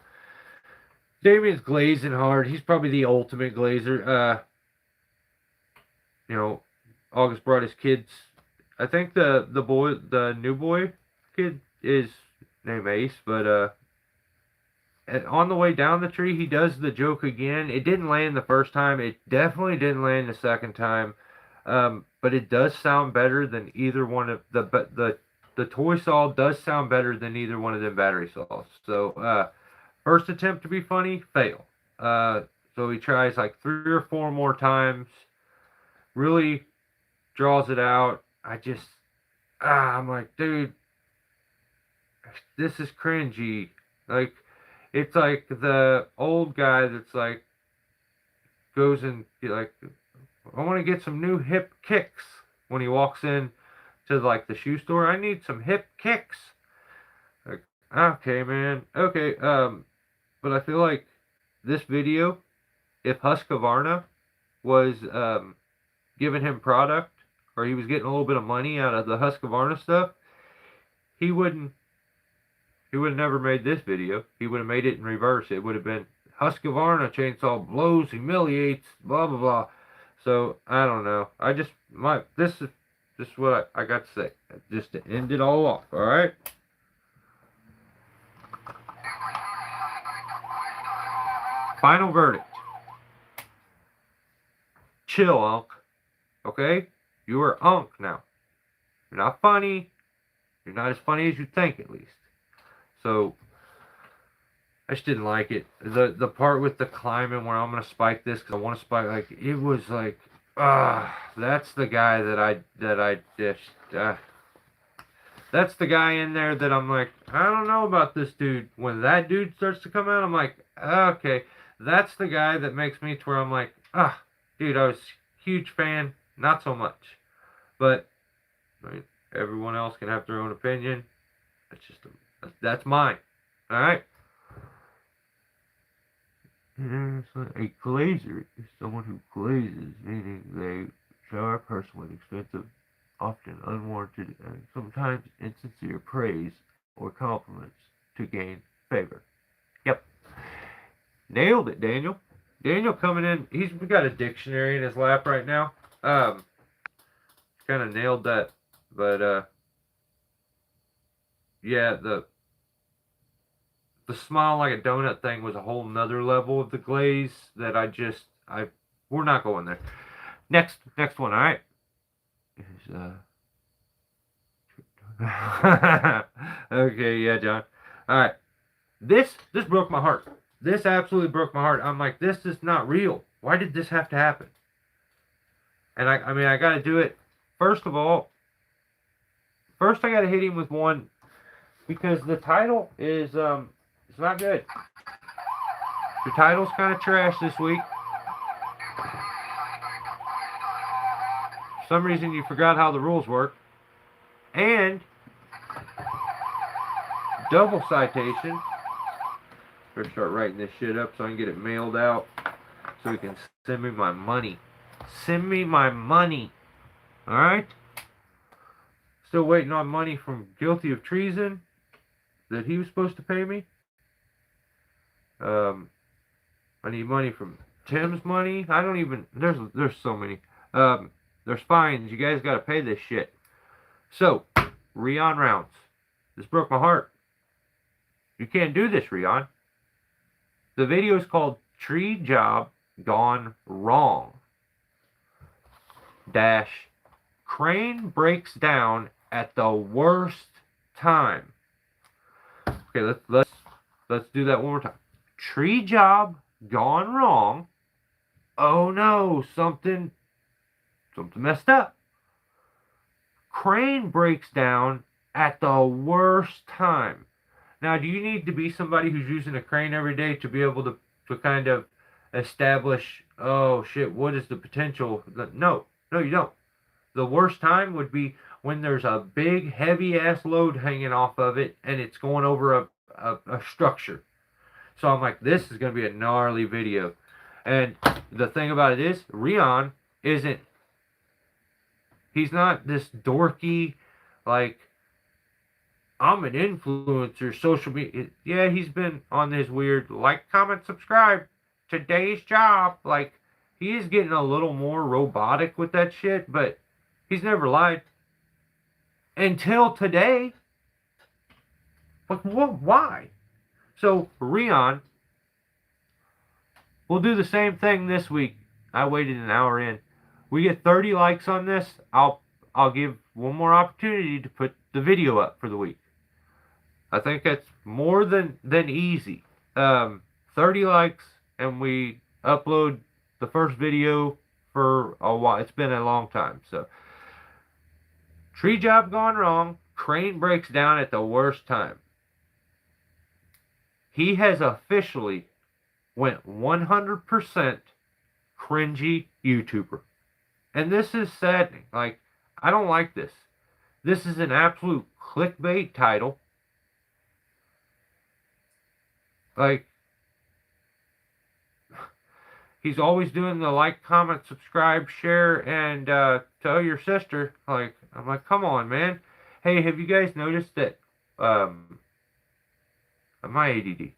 Damien's glazing hard. He's probably the ultimate glazer. You know, August brought his kids. I think the new boy kid is named Ace, but on the way down the tree, he does the joke again. It didn't land the first time. It definitely didn't land the second time. But it does sound better than either one of the toy saw does sound better than either one of them battery saws. So first attempt to be funny, fail. So he tries like 3 or 4 more times. Really draws it out. I'm like, dude, this is cringy. Like, it's like the old guy that's like goes and like, I want to get some new hip kicks when he walks in to like the shoe store. I need some hip kicks. Like, okay, man, okay. But I feel like this video, if Husqvarna was giving him product, or he was getting a little bit of money out of the Husqvarna stuff, he wouldn't have never made this video. He would have made it in reverse. It would have been Husqvarna chainsaw blows, humiliates, blah blah blah. So I don't know. This is what I got to say. Just to end it all off. All right. Final verdict. Chill, Unc. Okay? You are Unc now. You're not funny. You're not as funny as you think, at least. So I just didn't like it. The part with the climbing where I'm gonna spike this because I want to spike, like, it was like, that's the guy that's the guy in there that I'm like, I don't know about this dude. When that dude starts to come out, I'm like, okay, that's the guy that makes me to where I'm like, dude, I was a huge fan, not so much. But I mean, everyone else can have their own opinion. That's mine. All right. A glazer is someone who glazes, meaning they shower a person with expensive, often unwarranted, and sometimes insincere praise or compliments to gain favor. Yep. Nailed it, Daniel. Daniel coming in, he's got a dictionary in his lap right now. Kind of nailed that. But, yeah, the smile like a donut thing was a whole nother level of the glaze that we're not going there. Next one, all right? Is okay, yeah, John. All right. This broke my heart. This absolutely broke my heart. I'm like, this is not real. Why did this have to happen? And I mean, I got to do it. First of all, I got to hit him with one because the title is it's not good. The title's kind of trash this week. For some reason, you forgot how the rules work. And double citation. Better start writing this shit up so I can get it mailed out so he can send me my money. Send me my money. Alright? Still waiting on money from guilty of treason that he was supposed to pay me. I need money from Tim's money. I don't even, there's so many. There's fines. You guys gotta pay this shit. So, Rion Rounds. This broke my heart. You can't do this, Rion. The video is called Tree Job Gone Wrong. Dash, crane breaks down at the worst time. Okay, let's do that one more time. Tree job gone wrong. Oh no, something messed up. Crane breaks down at the worst time. Now, do you need to be somebody who's using a crane every day to be able to kind of establish, oh shit, what is the potential? No, you don't. The worst time would be when there's a big, heavy-ass load hanging off of it and it's going over a structure. So I'm like, this is going to be a gnarly video. And the thing about it is, Rion he's not this dorky, like, I'm an influencer, social media. Yeah, he's been on this weird, like, comment, subscribe, today's job. Like, he is getting a little more robotic with that shit, but he's never lied. Until today. Like, what? Why? So, Rion, we'll do the same thing this week. I waited an hour in. We get 30 likes on this, I'll give one more opportunity to put the video up for the week. I think that's more than easy. 30 likes, and we upload the first video for a while. It's been a long time. So, tree job gone wrong. Crane breaks down at the worst time. He has officially went 100% cringy YouTuber. And this is saddening. Like, I don't like this. This is an absolute clickbait title. Like, he's always doing the like, comment, subscribe, share, and tell your sister. Like, I'm like, come on, man. Hey, have you guys noticed that my ADD?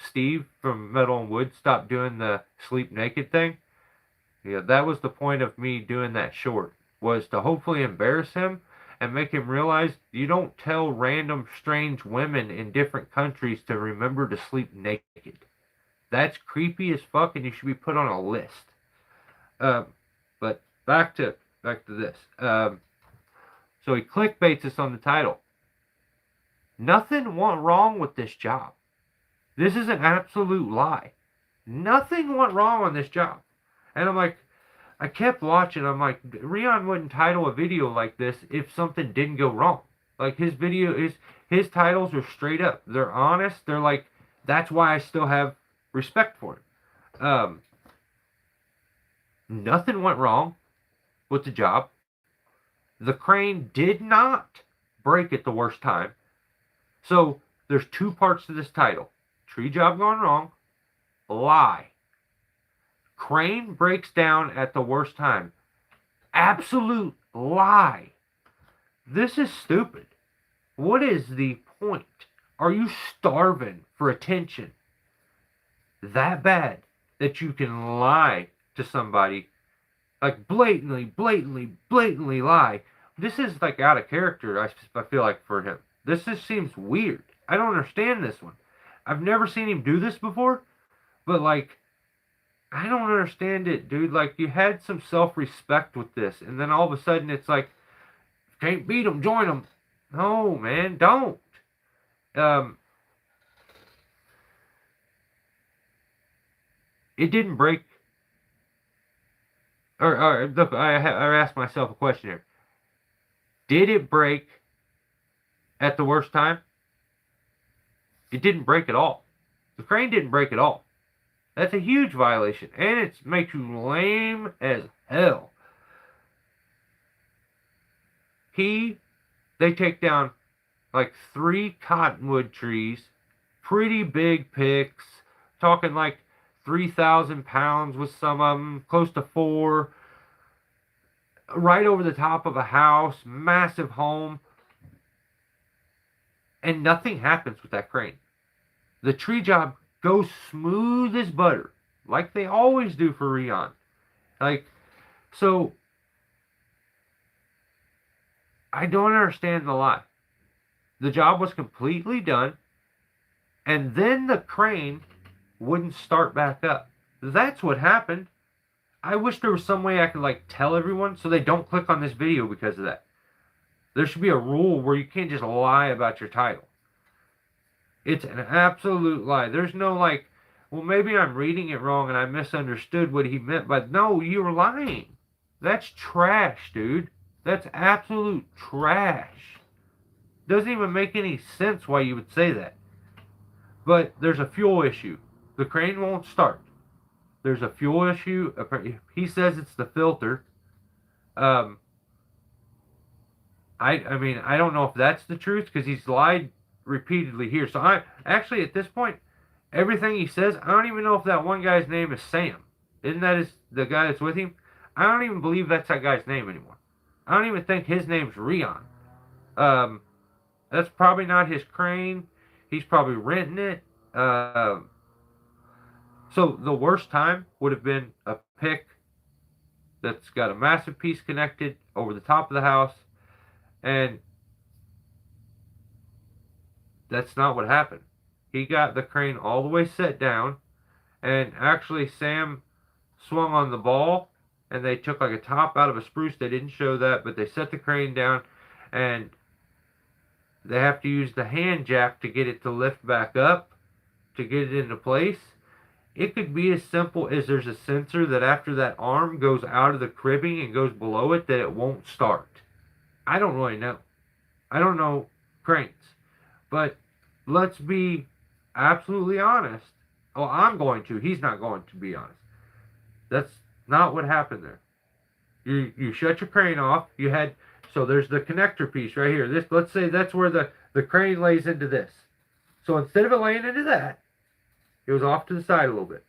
Steve from Metal and Wood stopped doing the sleep naked thing. Yeah, that was the point of me doing that short, was to hopefully embarrass him and make him realize you don't tell random strange women in different countries to remember to sleep naked. That's creepy as fuck, and you should be put on a list. But back to this. So he clickbaits us on the title. Nothing went wrong with this job. This is an absolute lie. Nothing went wrong on this job. And I'm like, I kept watching. I'm like, Rion wouldn't title a video like this if something didn't go wrong. Like, his his titles are straight up. They're honest. They're like, that's why I still have respect for him. Nothing went wrong with the job. The crane did not break at the worst time. So, there's two parts to this title. Tree job gone wrong. Lie. Crane breaks down at the worst time. Absolute lie. This is stupid. What is the point? Are you starving for attention that bad that you can lie to somebody? Like, blatantly lie. This is like out of character, I feel like, for him. This just seems weird. I don't understand this one. I've never seen him do this before, but like, I don't understand it, dude. Like, you had some self-respect with this, and then all of a sudden it's like, can't beat them, join them. No, man, don't. Um, it didn't break. Or look, I asked myself a question here. Did it break at the worst time? It didn't break at all. The crane didn't break at all. That's a huge violation, and it makes you lame as hell. They take down like 3 cottonwood trees, pretty big picks, talking like 3,000 pounds with some of them, close to 4, right over the top of a house, massive home, and nothing happens with that crane. The tree job goes smooth as butter, like they always do for Rion. Like, so I don't understand the lie. The job was completely done, and then the crane wouldn't start back up. That's what happened. I wish there was some way I could like tell everyone so they don't click on this video because of that. There should be a rule where you can't just lie about your title. It's an absolute lie. There's no like, well, maybe I'm reading it wrong and I misunderstood what he meant, but no, you're lying. That's trash, dude. That's absolute trash. Doesn't even make any sense why you would say that. But there's a fuel issue. The crane won't start. There's a fuel issue. He says it's the filter. I mean, I don't know if that's the truth because he's lied repeatedly here. So I actually, at this point, everything he says, I don't even know if that one guy's name is Sam. Isn't that the guy that's with him? I don't even believe that's that guy's name anymore. I don't even think his name's Rion. That's probably not his crane. He's probably renting it. So the worst time would have been a pick that's got a massive piece connected over the top of the house, and that's not what happened. He got the crane all the way set down, and actually Sam swung on the ball, and they took like a top out of a spruce. They didn't show that, but they set the crane down, and they have to use the hand jack to get it to lift back up, to get it into place. It could be as simple as there's a sensor that after that arm goes out of the cribbing and goes below it, that it won't start. I don't really know. I don't know cranes. But let's be absolutely honest. Oh, I'm going to. He's not going to be honest. That's not what happened there. You shut your crane off. You had, so there's the connector piece right here. This, let's say that's where the crane lays into this. So instead of it laying into that, it was off to the side a little bit.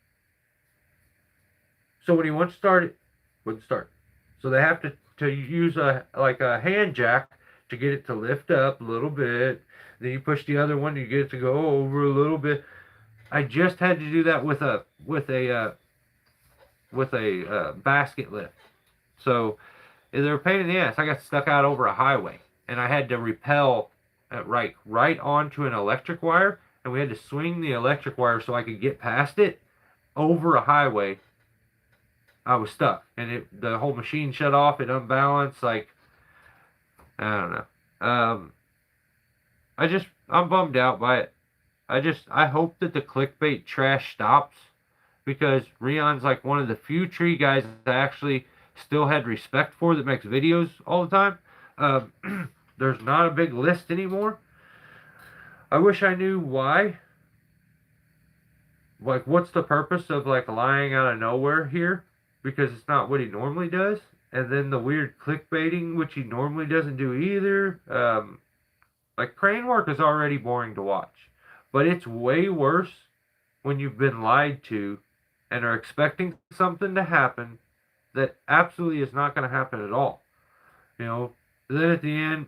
So when he went to start it, wouldn't start. So they have to use a hand jack to get it to lift up a little bit. Then you push the other one, you get it to go over a little bit. I just had to do that with a basket lift. So they're a pain in the ass. I got stuck out over a highway, and I had to rappel right onto an electric wire, and we had to swing the electric wire so I could get past it over a highway. I was stuck, and the whole machine shut off. It unbalanced. Like, I don't know. I'm bummed out by it. I hope that the clickbait trash stops, because Rion's like one of the few tree guys that I actually still had respect for, that makes videos all the time. There's not a big list anymore. I wish I knew why. Like, what's the purpose of like lying out of nowhere here? Because it's not what he normally does. And then the weird clickbaiting, which he normally doesn't do either. Like, crane work is already boring to watch. But it's way worse when you've been lied to and are expecting something to happen that absolutely is not going to happen at all. You know, then at the end,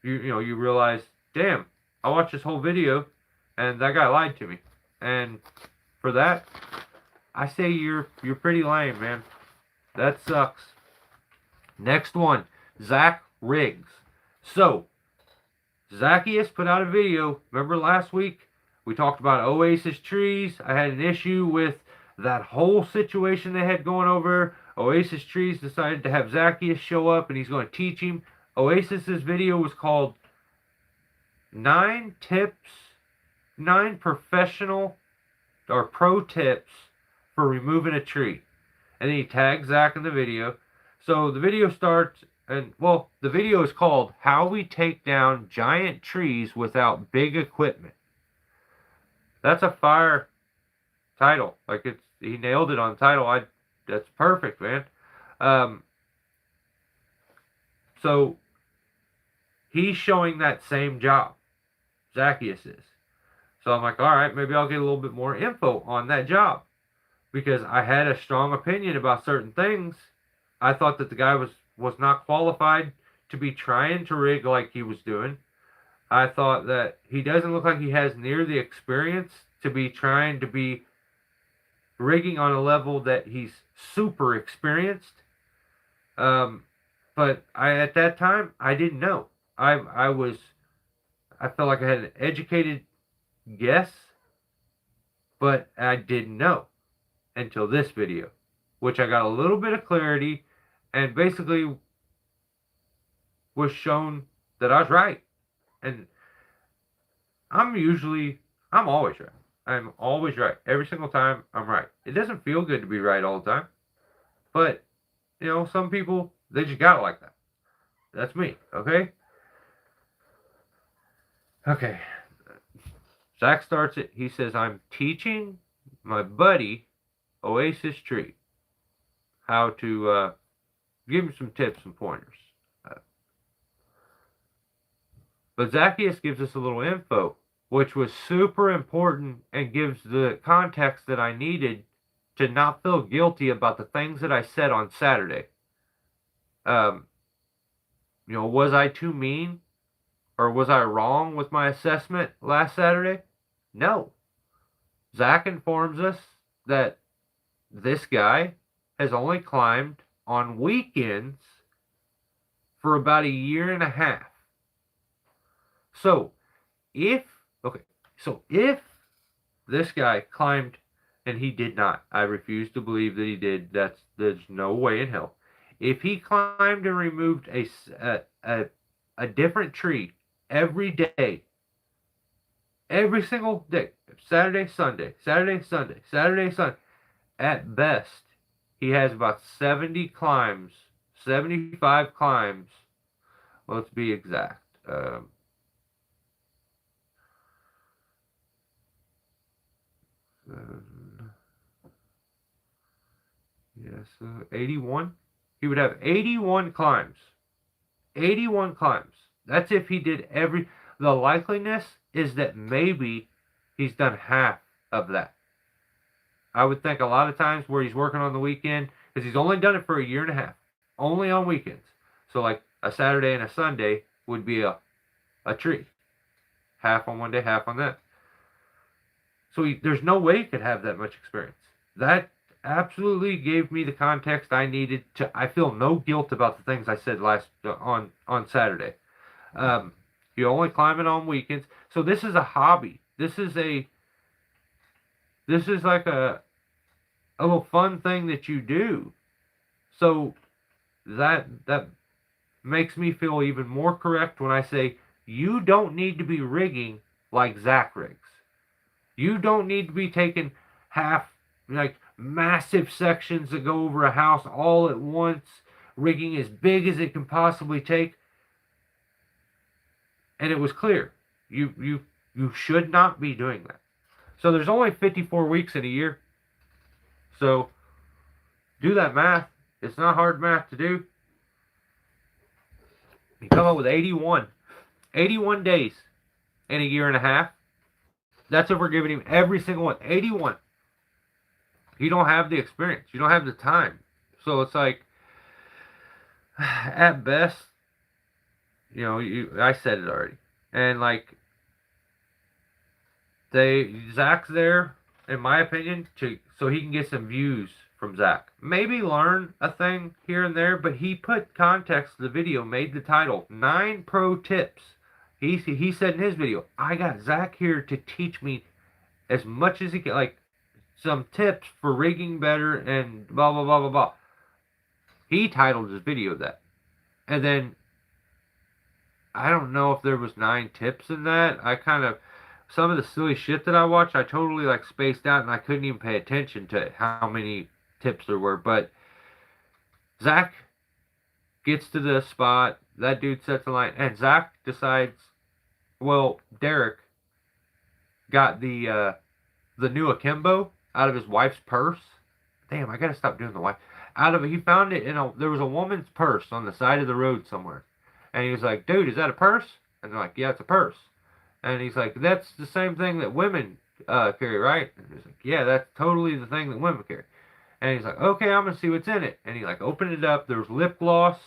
you realize, damn, I watched this whole video and that guy lied to me. And for that, I say you're pretty lame, man. That sucks. Next one, Zach Riggs. So, Zacchaeus put out a video. Remember last week we talked about Oasis trees? I had an issue with that whole situation they had going over. Oasis trees decided to have Zacchaeus show up and he's going to teach him. Oasis's video was called 9 tips, 9 professional or pro tips for removing a tree. And then he tags Zach in the video. So the video starts, and well, the video is called How We Take Down Giant Trees Without Big Equipment. That's a fire title. Like, he nailed it on title. That's perfect, man. So he's showing that same job. Zacchaeus is. So I'm like, all right, maybe I'll get a little bit more info on that job. Because I had a strong opinion about certain things. I thought that the guy was not qualified to be trying to rig like he was doing. I thought that he doesn't look like he has near the experience to be trying to be rigging on a level that he's super experienced. But at that time, I didn't know. I felt like I had an educated guess, but I didn't know until this video, which I got a little bit of clarity and basically was shown that I was right. And I'm always right. I'm always right. Every single time I'm right. It doesn't feel good to be right all the time. But, some people, they just got it like that. That's me, okay? Okay. Zach starts it. He says, I'm teaching my buddy, Oasis Tree, how to give him some tips and pointers. But Zacchaeus gives us a little info, which was super important and gives the context that I needed to not feel guilty about the things that I said on Saturday. Was I too mean? Or was I wrong with my assessment last Saturday? No. Zach informs us that this guy has only climbed on weekends for about a year and a half. So if this guy climbed, and he did not, I refuse to believe that he did. There's no way in hell. If he climbed and removed a different tree every day, every single day, Saturday, Sunday, Saturday, Sunday, Saturday, Sunday, at best, he has about 70 climbs, 75 climbs. Let's be exact. Yes, 81. He would have 81 climbs. 81 climbs. That's if he did the likeliness is that maybe he's done half of that. I would think a lot of times where he's working on the weekend, because he's only done it for a year and a half, only on weekends. So like a Saturday and a Sunday would be a tree. Half on one day, half on that. So there's no way he could have that much experience. That absolutely gave me the context I needed I feel no guilt about the things I said on Saturday. You only climb it on weekends. So this is a hobby. This is like a little fun thing that you do. So that makes me feel even more correct when I say you don't need to be rigging like Zach rigs. You don't need to be taking massive sections that go over a house all at once, rigging as big as it can possibly take. And it was clear. You should not be doing that. So there's only 54 weeks in a year. So do that math. It's not hard math to do. You come up with 81 days in a year and a half. That's if we're giving him every single one. 81. You don't have the experience. You don't have the time. So it's like, at best, I said it already. And Zach's there, in my opinion, so he can get some views from Zach. Maybe learn a thing here and there, but he put context to the video, made the title 9 Pro Tips. he said in his video, I got Zach here to teach me as much as he can, like some tips for rigging better and blah blah blah blah blah. He titled his video that, and then I don't know if there was 9 tips in that. I kind of some of the silly shit that I watched, I totally like spaced out and I couldn't even pay attention to how many tips there were. But Zach gets to the spot, that dude sets the line, and Zach decides, well, Derek got the new akimbo out of his wife's purse. Damn, I gotta stop doing the wife. Out of it, he found it there was a woman's purse on the side of the road somewhere, and he was like, "Dude, is that a purse?" And they're like, "Yeah, it's a purse." And he's like, "That's the same thing that women carry, right?" And he's like, "Yeah, that's totally the thing that women carry." And he's like, "Okay, I'm gonna see what's in it." And he like opened it up. There was lip gloss.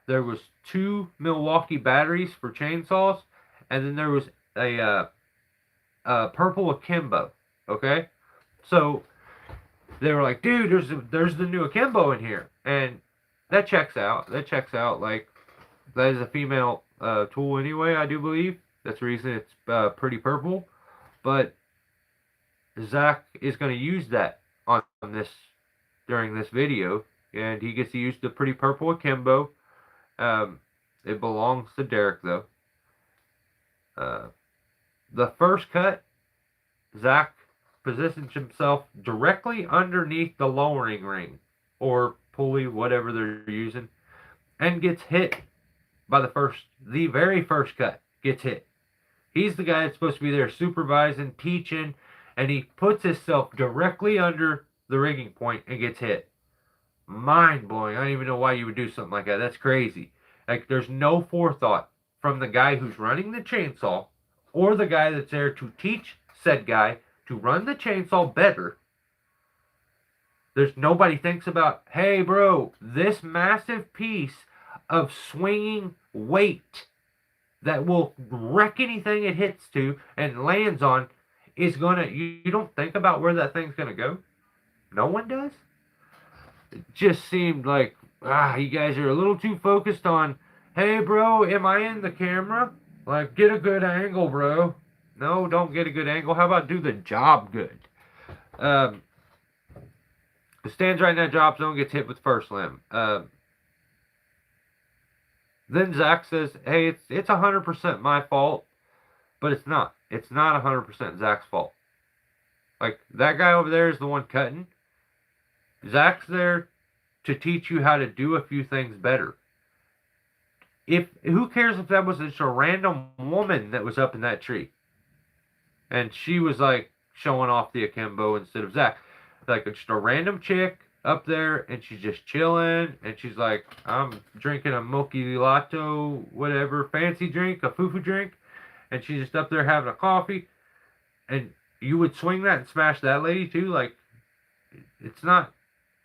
There was 2 Milwaukee batteries for chainsaws, and then there was a purple akimbo. Okay, so they were like, dude, there's the new akimbo in here, and that checks out. That checks out. Like that is a female tool anyway, I do believe. That's the reason it's pretty purple. But Zach is going to use that on this during this video, and he gets to use the pretty purple akimbo. It belongs to Derek though. The first cut, Zach positions himself directly underneath the lowering ring or pulley, whatever they're using, and gets hit by the very first cut. Gets hit. He's the guy that's supposed to be there supervising, teaching, and he puts himself directly under the rigging point and gets hit. Mind blowing. I don't even know why you would do something like that. That's crazy. Like, there's no forethought from the guy who's running the chainsaw or the guy that's there to teach said guy to run the chainsaw better. There's nobody thinks about, hey bro, this massive piece of swinging weight that will wreck anything it hits to and lands on is gonna, you don't think about where that thing's gonna go? No one does? It just seemed like, you guys are a little too focused on, hey bro, am I in the camera? Like, get a good angle, bro. No, don't get a good angle. How about do the job good? Stands right in that drop zone, gets hit with first limb. Then Zach says, hey, it's 100% my fault, but it's not. It's not 100% Zach's fault. Like, that guy over there is the one cutting. Zach's there to teach you how to do a few things better. Who cares if that was just a random woman that was up in that tree? And she was like showing off the akimbo instead of Zach. Like, just a random chick up there, and she's just chilling, and she's like, I'm drinking a milky latte, whatever, fancy drink, a foo-foo drink, and she's just up there having a coffee, and you would swing that and smash that lady too. Like, it's not,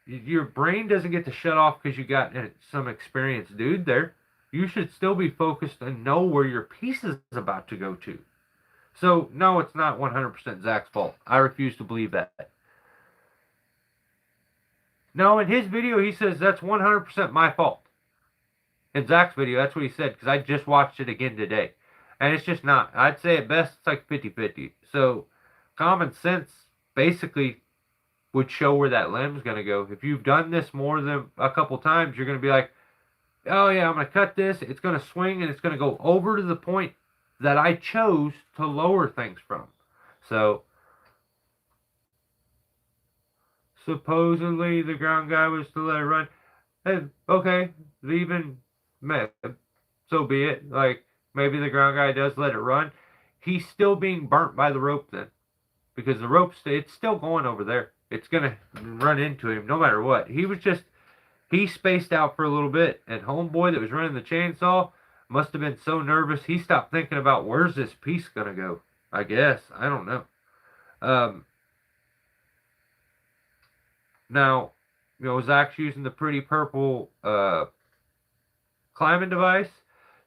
your brain doesn't get to shut off because you got some experienced dude there. You should still be focused and know where your piece is about to go to. So, no, it's not 100% Zach's fault. I refuse to believe that. No, in his video, he says that's 100% my fault. In Zach's video, that's what he said, because I just watched it again today. And it's just not. I'd say at best, it's like 50-50. So, common sense basically would show where that limb's going to go. If you've done this more than a couple times, you're going to be like, oh yeah, I'm going to cut this, it's going to swing, and it's going to go over to the point that I chose to lower things from. So, supposedly the ground guy was to let it run. Hey, okay, even so be it. Like, maybe the ground guy does let it run. He's still being burnt by the rope then. Because the rope, it's still going over there. It's going to run into him no matter what. He spaced out for a little bit, and homeboy that was running the chainsaw must have been so nervous he stopped thinking about where's this piece going to go. I guess. I don't know. Now, Zach's using the pretty purple climbing device.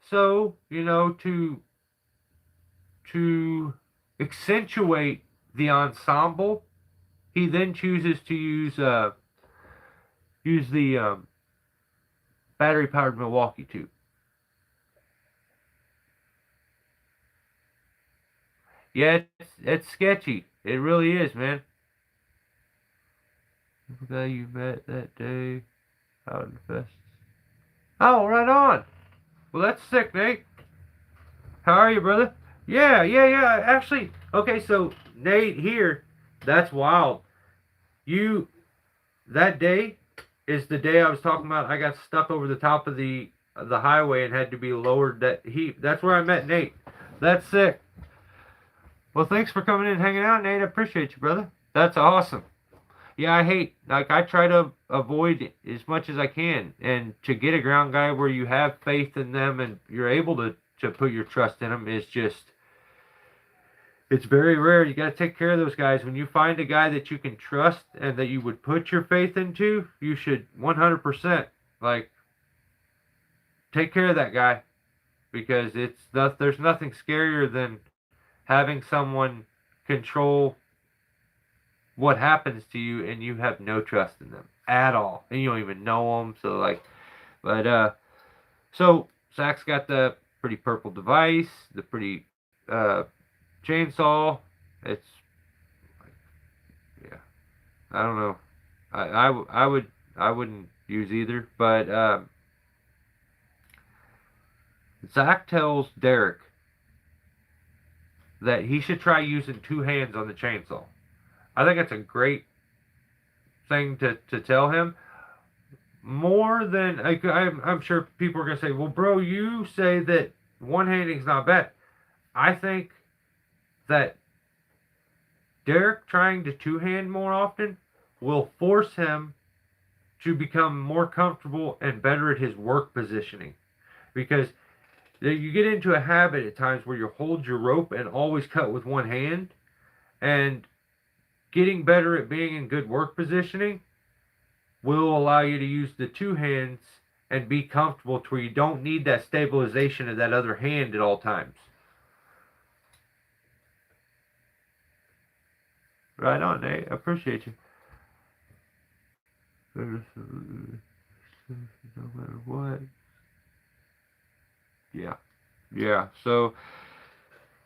So, to accentuate the ensemble, he then chooses to use the battery-powered Milwaukee tube. Yeah, it's sketchy. It really is, man. The guy you met that day out in the fest. Oh, right on. Well, that's sick, Nate. How are you, brother? Yeah, yeah, yeah. Actually, okay. So Nate here, that's wild. You that day is the day I was talking about. I got stuck over the top of the highway and had to be lowered. That's where I met Nate. That's sick. Well, thanks for coming in and hanging out, Nate. I appreciate you, brother. That's awesome. Yeah, I try to avoid as much as I can, and to get a ground guy where you have faith in them and you're able to put your trust in them is just, it's very rare. You got to take care of those guys. When you find a guy that you can trust and that you would put your faith into, you should 100% like take care of that guy, because there's nothing scarier than having someone control what happens to you and you have no trust in them at all, and you don't even know them. So like, but so Zach's got the pretty purple device, the pretty uh chainsaw. It's, yeah, I don't know. I wouldn't use either, but Zach tells Derek that he should try using two hands on the chainsaw. I think that's a great thing to tell him. More than I'm sure people are gonna say, well, bro, you say that one handing is not bad. I think that Derek trying to two hand more often will force him to become more comfortable and better at his work positioning, because you get into a habit at times where you hold your rope and always cut with one hand, and getting better at being in good work positioning will allow you to use the two hands and be comfortable to where you don't need that stabilization of that other hand at all times. Right on, Nate. I appreciate you. No matter what. Yeah. Yeah. So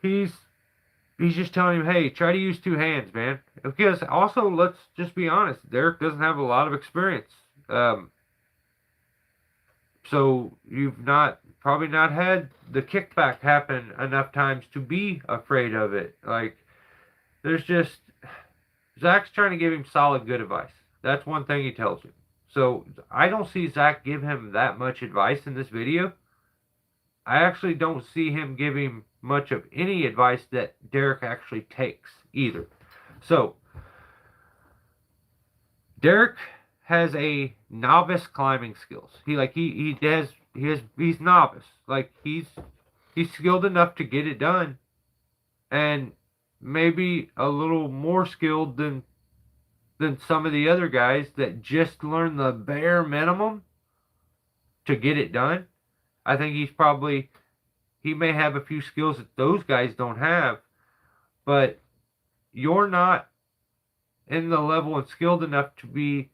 he's just telling him, hey, try to use two hands, man. Because also, let's just be honest, Derek doesn't have a lot of experience. Um, so you've probably not had the kickback happen enough times to be afraid of it. Like, there's just, Zach's trying to give him solid, good advice. That's one thing he tells him. So I don't see Zach give him that much advice in this video. I actually don't see him giving much of any advice that Derek actually takes either. So Derek has a novice climbing skills. He's novice. Like he's skilled enough to get it done, and maybe a little more skilled than some of the other guys that just learned the bare minimum to get it done. I think he may have a few skills that those guys don't have, but you're not in the level and skilled enough to be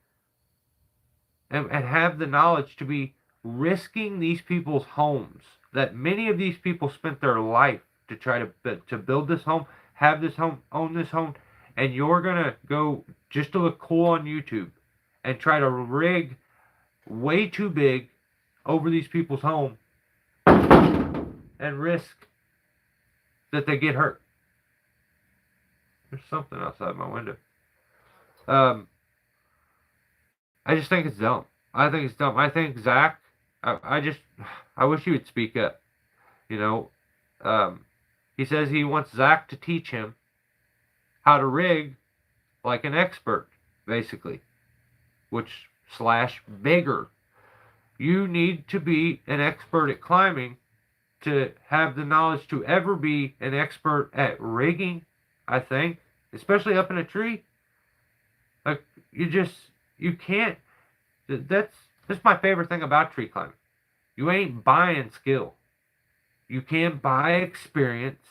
and have the knowledge to be risking these people's homes, that many of these people spent their life to try to build this home, have this home, own this home, and you're gonna go just to look cool on YouTube and try to rig way too big over these people's home and risk that they get hurt. There's something outside my window. I just think it's dumb. I think it's dumb. I think Zach, I wish he would speak up. You know, he says he wants Zach to teach him how to rig like an expert, basically, which slash bigger. You need to be an expert at climbing to have the knowledge to ever be an expert at rigging, I think, especially up in a tree. Like, you can't, that's my favorite thing about tree climbing. You ain't buying skill. You can't buy experience.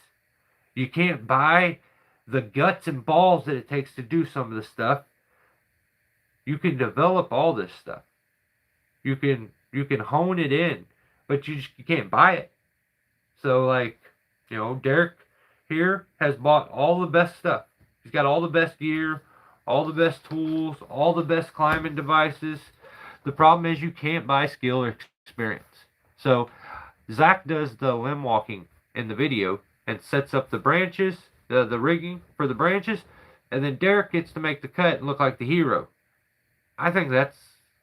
You can't buy the guts and balls that it takes to do some of this stuff. You can develop all this stuff. You can hone it in, but you can't buy it. So, like, Derek here has bought all the best stuff. He's got all the best gear, all the best tools, all the best climbing devices. The problem is you can't buy skill or experience. So Zach does the limb walking in the video and sets up the branches, the rigging for the branches, and then Derek gets to make the cut and look like the hero. I think that's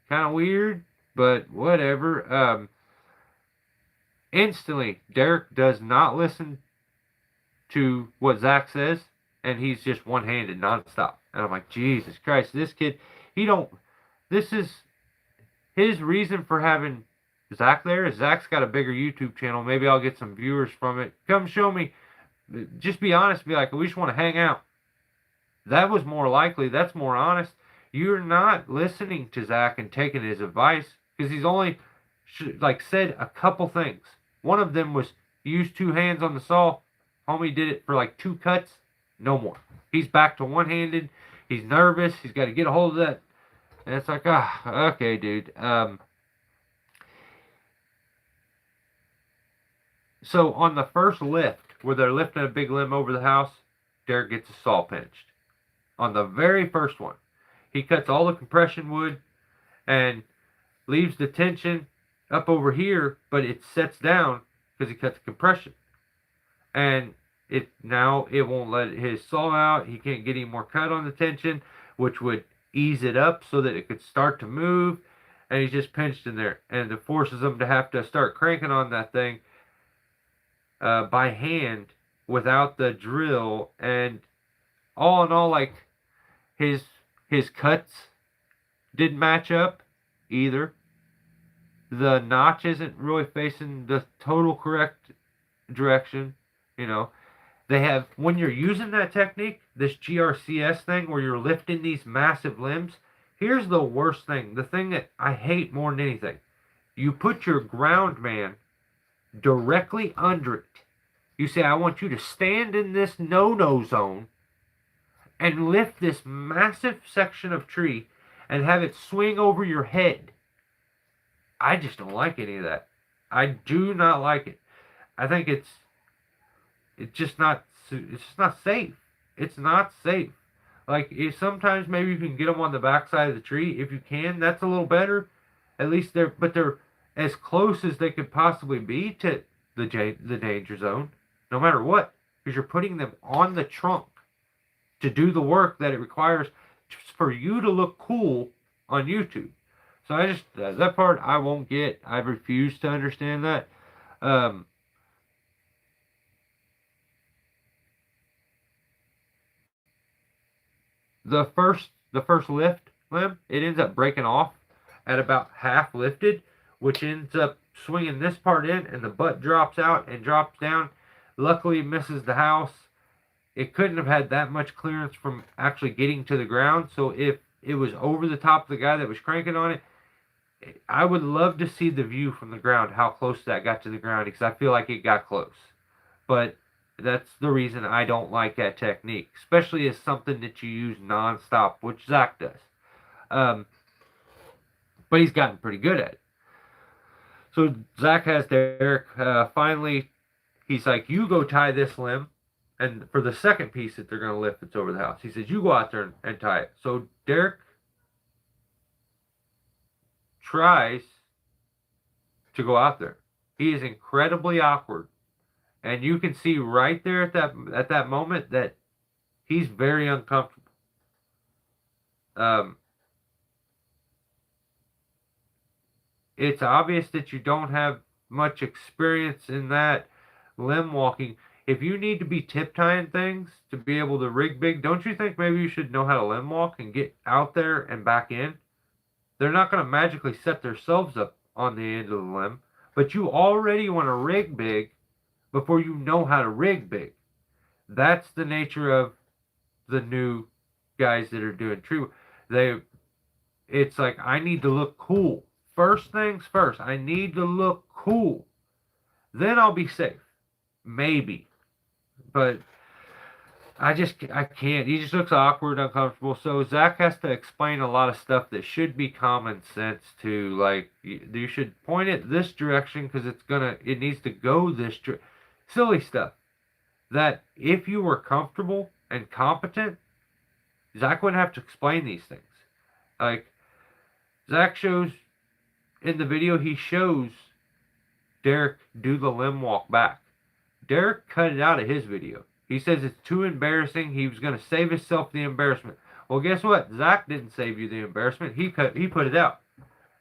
kind of weird, but whatever. Instantly, Derek does not listen to what Zach says, and he's just one-handed nonstop. And I'm like, Jesus Christ, this kid, this is his reason for having Zach there is Zach's got a bigger YouTube channel. Maybe I'll get some viewers from it. Come show me. Just be honest. Be like, we just want to hang out. That was more likely. That's more honest. You're not listening to Zach and taking his advice because he's only said a couple things. One of them was use 2 hands on the saw. Homie did it for 2 cuts. No more. He's back to one-handed. He's nervous. He's got to get a hold of that. And it's like, okay, dude. So on the first lift, where they're lifting a big limb over the house, Derek gets a saw pinched. On the very first one, he cuts all the compression wood and leaves the tension up over here, but it sets down because he cuts the compression. And it won't let his saw out. He can't get any more cut on the tension, which would ease it up so that it could start to move. And he's just pinched in there. And it forces him to have to start cranking on that thing by hand without the drill. And all in all, his cuts didn't match up either. The notch isn't really facing the total correct direction. They have, when you're using that technique, this GRCS thing where you're lifting these massive limbs, here's the worst thing, the thing that I hate more than anything. You put your ground man directly under it. You say, I want you to stand in this no-no zone and lift this massive section of tree and have it swing over your head. I just don't like any of that. I do not like it. I think it's just not safe. It's not safe. Sometimes maybe you can get them on the backside of the tree. If you can, that's a little better. At least they're as close as they could possibly be to the danger zone, no matter what, because you're putting them on the trunk to do the work that it requires just for you to look cool on YouTube. So I just, that part I won't get. I refuse to understand that. The first lift limb, it ends up breaking off at about half lifted, which ends up swinging this part in, and the butt drops out and drops down. Luckily, it misses the house. It couldn't have had that much clearance from actually getting to the ground, so if it was over the top of the guy that was cranking on it, I would love to see the view from the ground, how close that got to the ground, because I feel like it got close. But that's the reason I don't like that technique, especially as something that you use non-stop, which Zach does. But he's gotten pretty good at it. So Zach has Derek, finally, he's like, you go tie this limb, and for the second piece that they're going to lift that's over the house, he says, you go out there and tie it. So Derek tries to go out there. He is incredibly awkward. And you can see right there at that moment that he's very uncomfortable. It's obvious that you don't have much experience in that limb walking. If you need to be tip tying things to be able to rig big, don't you think maybe you should know how to limb walk and get out there and back in? They're not going to magically set themselves up on the end of the limb, but you already want to rig big before you know how to rig big. That's the nature of the new guys that are doing tree. It's like, I need to look cool. First things first, I need to look cool. Then I'll be safe. Maybe. But I can't. He just looks awkward, uncomfortable. So Zach has to explain a lot of stuff that should be common sense to, like, you should point it this direction because it needs to go this direction. Silly stuff. that if you were comfortable and competent, Zach wouldn't have to explain these things. Like, Zach shows in the video, he shows Derek do the limb walk back. Derek cut it out of his video. He says it's too embarrassing. He was going to save himself the embarrassment. Well, guess what? Zach didn't save you the embarrassment. He put it out.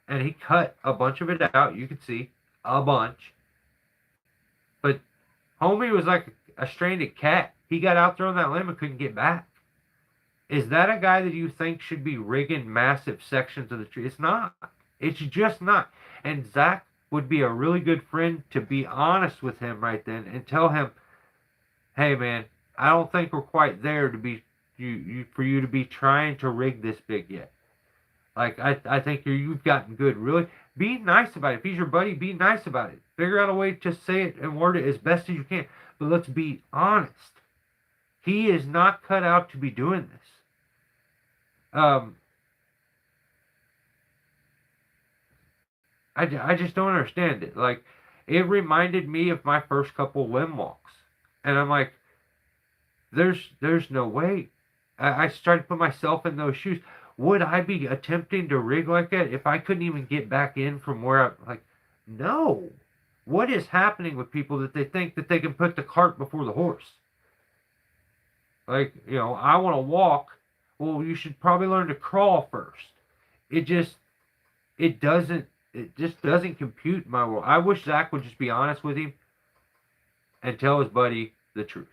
And he cut a bunch of it out. You can see a bunch. But homie was like a stranded cat. He got out there on that limb and couldn't get back. Is that a guy that you think should be rigging massive sections of the tree? It's not. It's just not. And Zach would be a really good friend to be honest with him right then and tell him, hey man, I don't think we're quite there to be for you to be trying to rig this big yet. Like I think you've gotten good. Really, be nice about it. If he's your buddy, be nice about it. Figure out a way to say it and word it as best as you can. But let's be honest. He is not cut out to be doing this. I just don't understand it. Like, it reminded me of my first couple limb walks. And I'm like, there's no way. I started to put myself in those shoes. Would I be attempting to rig like that if I couldn't even get back in from where I'm like, no. What is happening with people that they think that they can put the cart before the horse? Like, I want to walk. Well, you should probably learn to crawl first. It just doesn't compute in my world. I wish Zach would just be honest with him and tell his buddy the truth.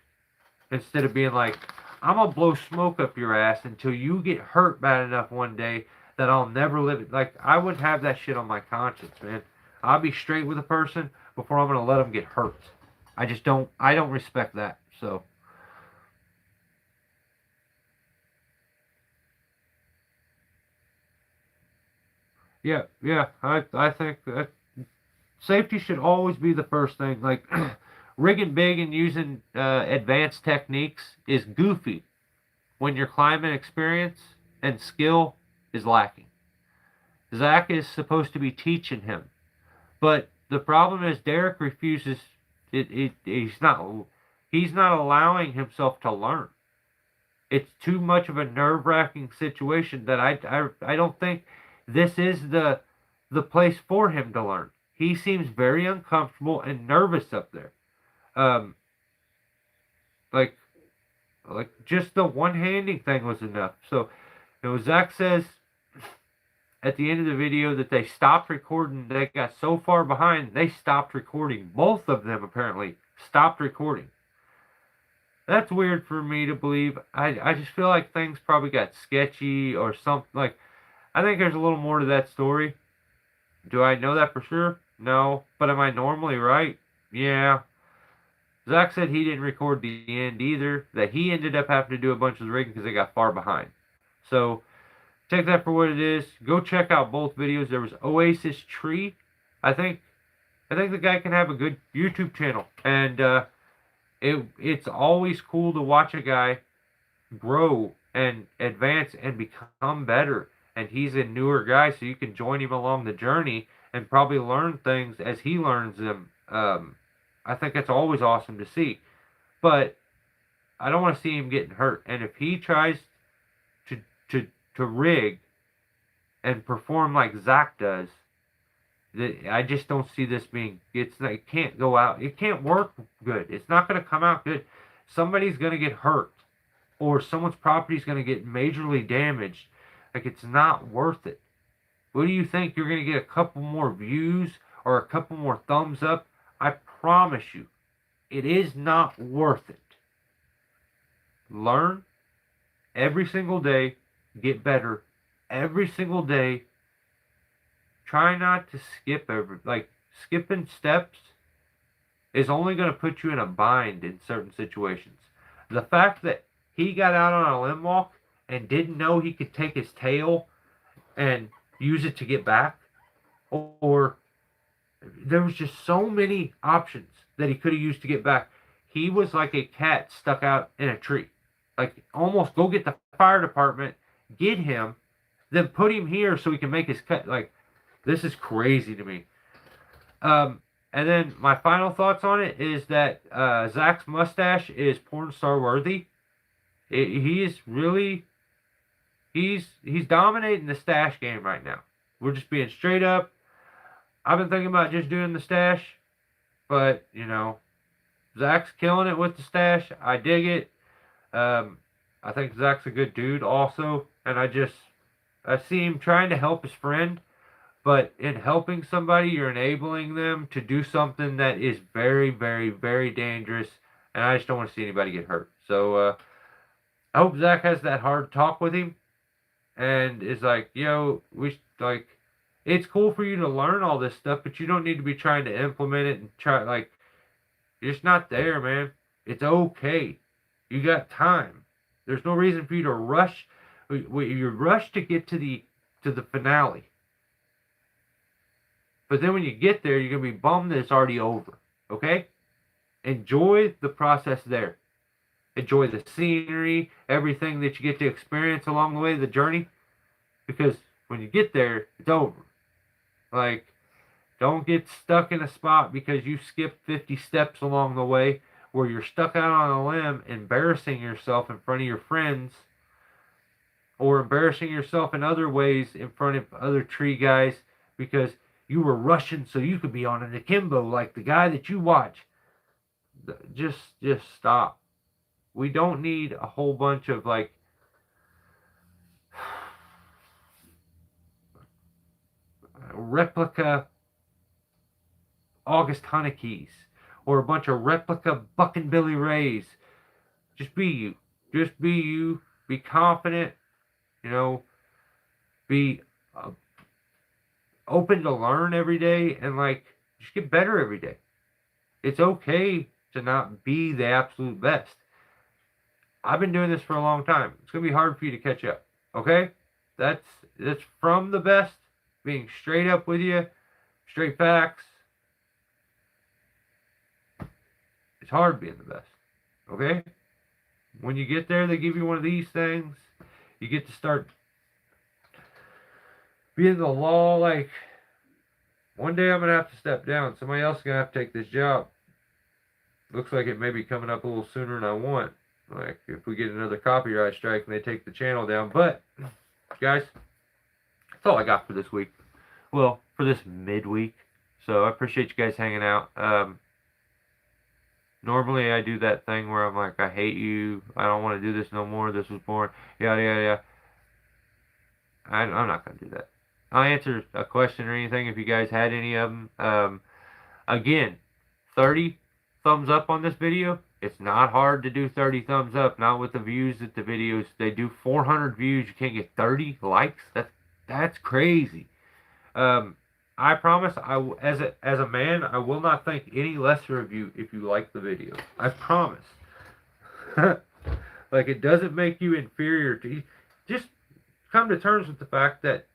Instead of being like, I'm going to blow smoke up your ass until you get hurt bad enough one day that I'll never live it. Like, I wouldn't have that shit on my conscience, man. I'll be straight with a person before I'm going to let them get hurt. I don't respect that, so. Yeah, I think that safety should always be the first thing. Like, rigging big and using advanced techniques is goofy when your climbing experience and skill is lacking. Zach is supposed to be teaching him, but the problem is Derek refuses. He's not allowing himself to learn. It's too much of a nerve-wracking situation that I don't think this is the place for him to learn. He seems very uncomfortable and nervous up there. Like just the one-handing thing was enough. So, Zach says at the end of the video that they stopped recording. They got so far behind, they stopped recording. Both of them apparently stopped recording. That's weird for me to believe. I just feel like things probably got sketchy or something. Like, I think there's a little more to that story. Do I know that for sure? No. But am I normally right? Yeah. Zach said he didn't record the end either. That he ended up having to do a bunch of the rigging because they got far behind. So, take that for what it is. Go check out both videos. There was Oasis Tree. I think the guy can have a good YouTube channel. And it's always cool to watch a guy grow and advance and become better. And he's a newer guy, so you can join him along the journey and probably learn things as he learns them. I think that's always awesome to see. But I don't want to see him getting hurt. And if he tries to rig and perform like Zach does, I just don't see this being. It can't go out. It can't work good. It's not going to come out good. Somebody's going to get hurt, or someone's property is going to get majorly damaged. Like, it's not worth it. What do you think? You're going to get a couple more views or a couple more thumbs up? I promise you, it is not worth it. Learn every single day. Get better every single day. Try not to skip skipping steps is only going to put you in a bind in certain situations. The fact that he got out on a limb walk and didn't know he could take his tail and use it to get back, or there was just so many options that he could have used to get back. He was like a cat stuck out in a tree. Like, almost go get the fire department, get him, then put him here so he can make his cut. Like, this is crazy to me. And then my final thoughts on it is that Zach's mustache is porn star worthy. He's really he's dominating the stash game right now. We're just being straight up. I've been thinking about just doing the stash, but you know, Zach's killing it with the stash. I dig it. Um, I think Zach's a good dude also, and I see him trying to help his friend, but in helping somebody, you're enabling them to do something that is very, very, very dangerous, and I just don't want to see anybody get hurt. So I hope Zach has that hard talk with him, and is like, yo, it's cool for you to learn all this stuff, but you don't need to be trying to implement it and try like you're just not there, man. It's okay. You got time. There's no reason for you to rush. You rush to get to the finale. But then when you get there, you're gonna be bummed that it's already over. Okay? Enjoy the process there. Enjoy the scenery, everything that you get to experience along the way, the journey. Because when you get there, it's over. Like, don't get stuck in a spot because you skipped 50 steps along the way where you're stuck out on a limb embarrassing yourself in front of your friends or embarrassing yourself in other ways in front of other tree guys because you were rushing so you could be on an akimbo like the guy that you watch. Just stop. We don't need a whole bunch of like replica August Honeykeys or a bunch of replica Buck and Billy Rays. Just be you. Just be you. Be confident. You know, be open to learn every day and like just get better every day. It's okay to not be the absolute best. I've been doing this for a long time. It's gonna be hard for you to catch up. Okay? That's from the best, being straight up with you, straight facts. It's hard being the best. Okay? When you get there, they give you one of these things. You get to start being the law. Like, one day I'm going to have to step down. Somebody else is going to have to take this job. Looks like it may be coming up a little sooner than I want. Like, if we get another copyright strike and they take the channel down. But, guys, that's all I got for this week. Well, for this midweek. So I appreciate you guys hanging out. Normally I do that thing where I'm like, I hate you. I don't want to do this no more. This was boring. Yada, yada, yada. I'm not going to do that. I'll answer a question or anything if you guys had any of them. Again, 30 thumbs up on this video. It's not hard to do 30 thumbs up. Not with the views that the videos. They do 400 views. You can't get 30 likes. That's crazy. I promise, as a man, I will not think any lesser of you if you like the video. I promise. Like, it doesn't make you inferior to you. Just come to terms with the fact that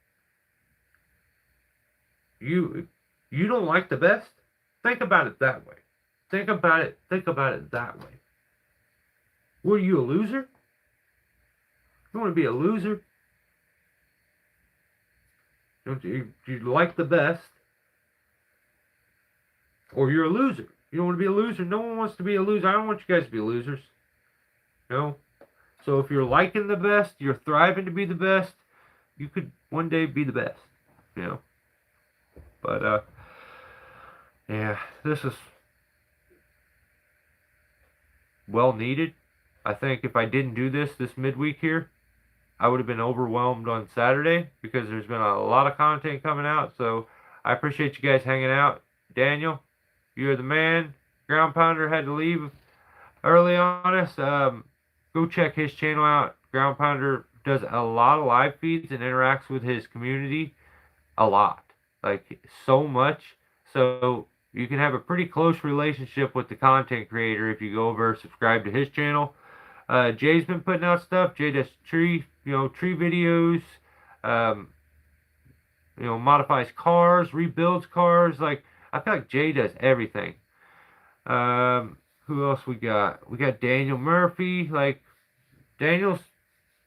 you don't like the best. Think about it that way. Think about it that way. Were you a loser? You want to be a loser? Don't you like the best? Or you're a loser. You don't want to be a loser. No one wants to be a loser. I don't want you guys to be losers. No? So if you're liking the best, you're thriving to be the best, you could one day be the best. You know? But, yeah, this is well needed. I think if I didn't do this midweek here, I would have been overwhelmed on Saturday because there's been a lot of content coming out. So I appreciate you guys hanging out. Daniel, you're the man. Ground Pounder had to leave early on us. Go check his channel out. Ground Pounder does a lot of live feeds and interacts with his community a lot. Like, so much. So you can have a pretty close relationship with the content creator if you go over and subscribe to his channel. Jay's been putting out stuff. Jay does tree videos. Modifies cars, rebuilds cars. Like, I feel like Jay does everything. Who else we got? We got Daniel Murphy. Like, Daniel's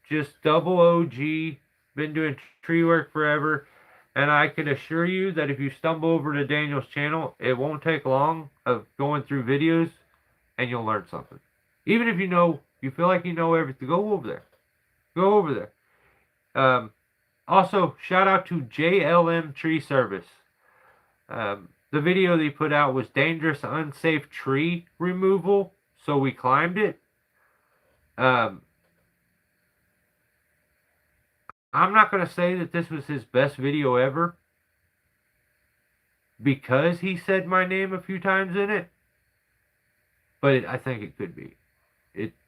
just double OG. Been doing tree work forever. And I can assure you that if you stumble over to Daniel's channel, it won't take long of going through videos and you'll learn something. Even if you feel like you know everything, go over there. Go over there. Also, shout out to JLM Tree Service. The video they put out was dangerous, unsafe tree removal, so we climbed it. I'm not going to say that this was his best video ever because he said my name a few times in it, but I think it could be.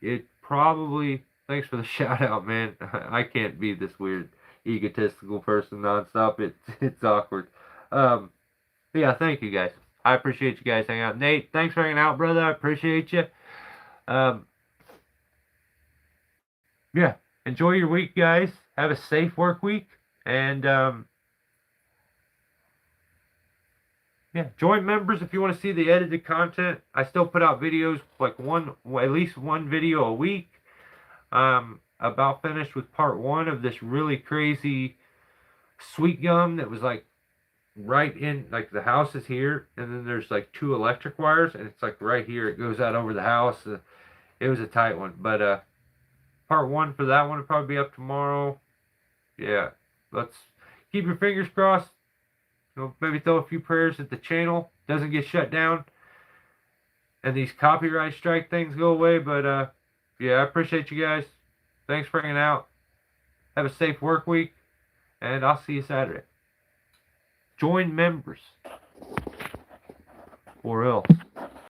It probably, thanks for the shout out, man. I can't be this weird egotistical person nonstop. It's awkward. Yeah, thank you guys. I appreciate you guys hanging out. Nate, thanks for hanging out, brother. I appreciate you. Yeah, enjoy your week, guys. Have a safe work week. And, yeah, join members if you want to see the edited content. I still put out videos, like at least one video a week. About finished with part 1 of this really crazy sweet gum that was like right in, like the house is here, and then there's like 2 electric wires, and it's like right here. It goes out over the house. It was a tight one, but part 1 for that one will probably be up tomorrow. Yeah, let's keep your fingers crossed. Maybe throw a few prayers that the channel doesn't get shut down and these copyright strike things go away. But yeah, I appreciate you guys. Thanks for hanging out. Have a safe work week, and I'll see you Saturday. Join members, or else.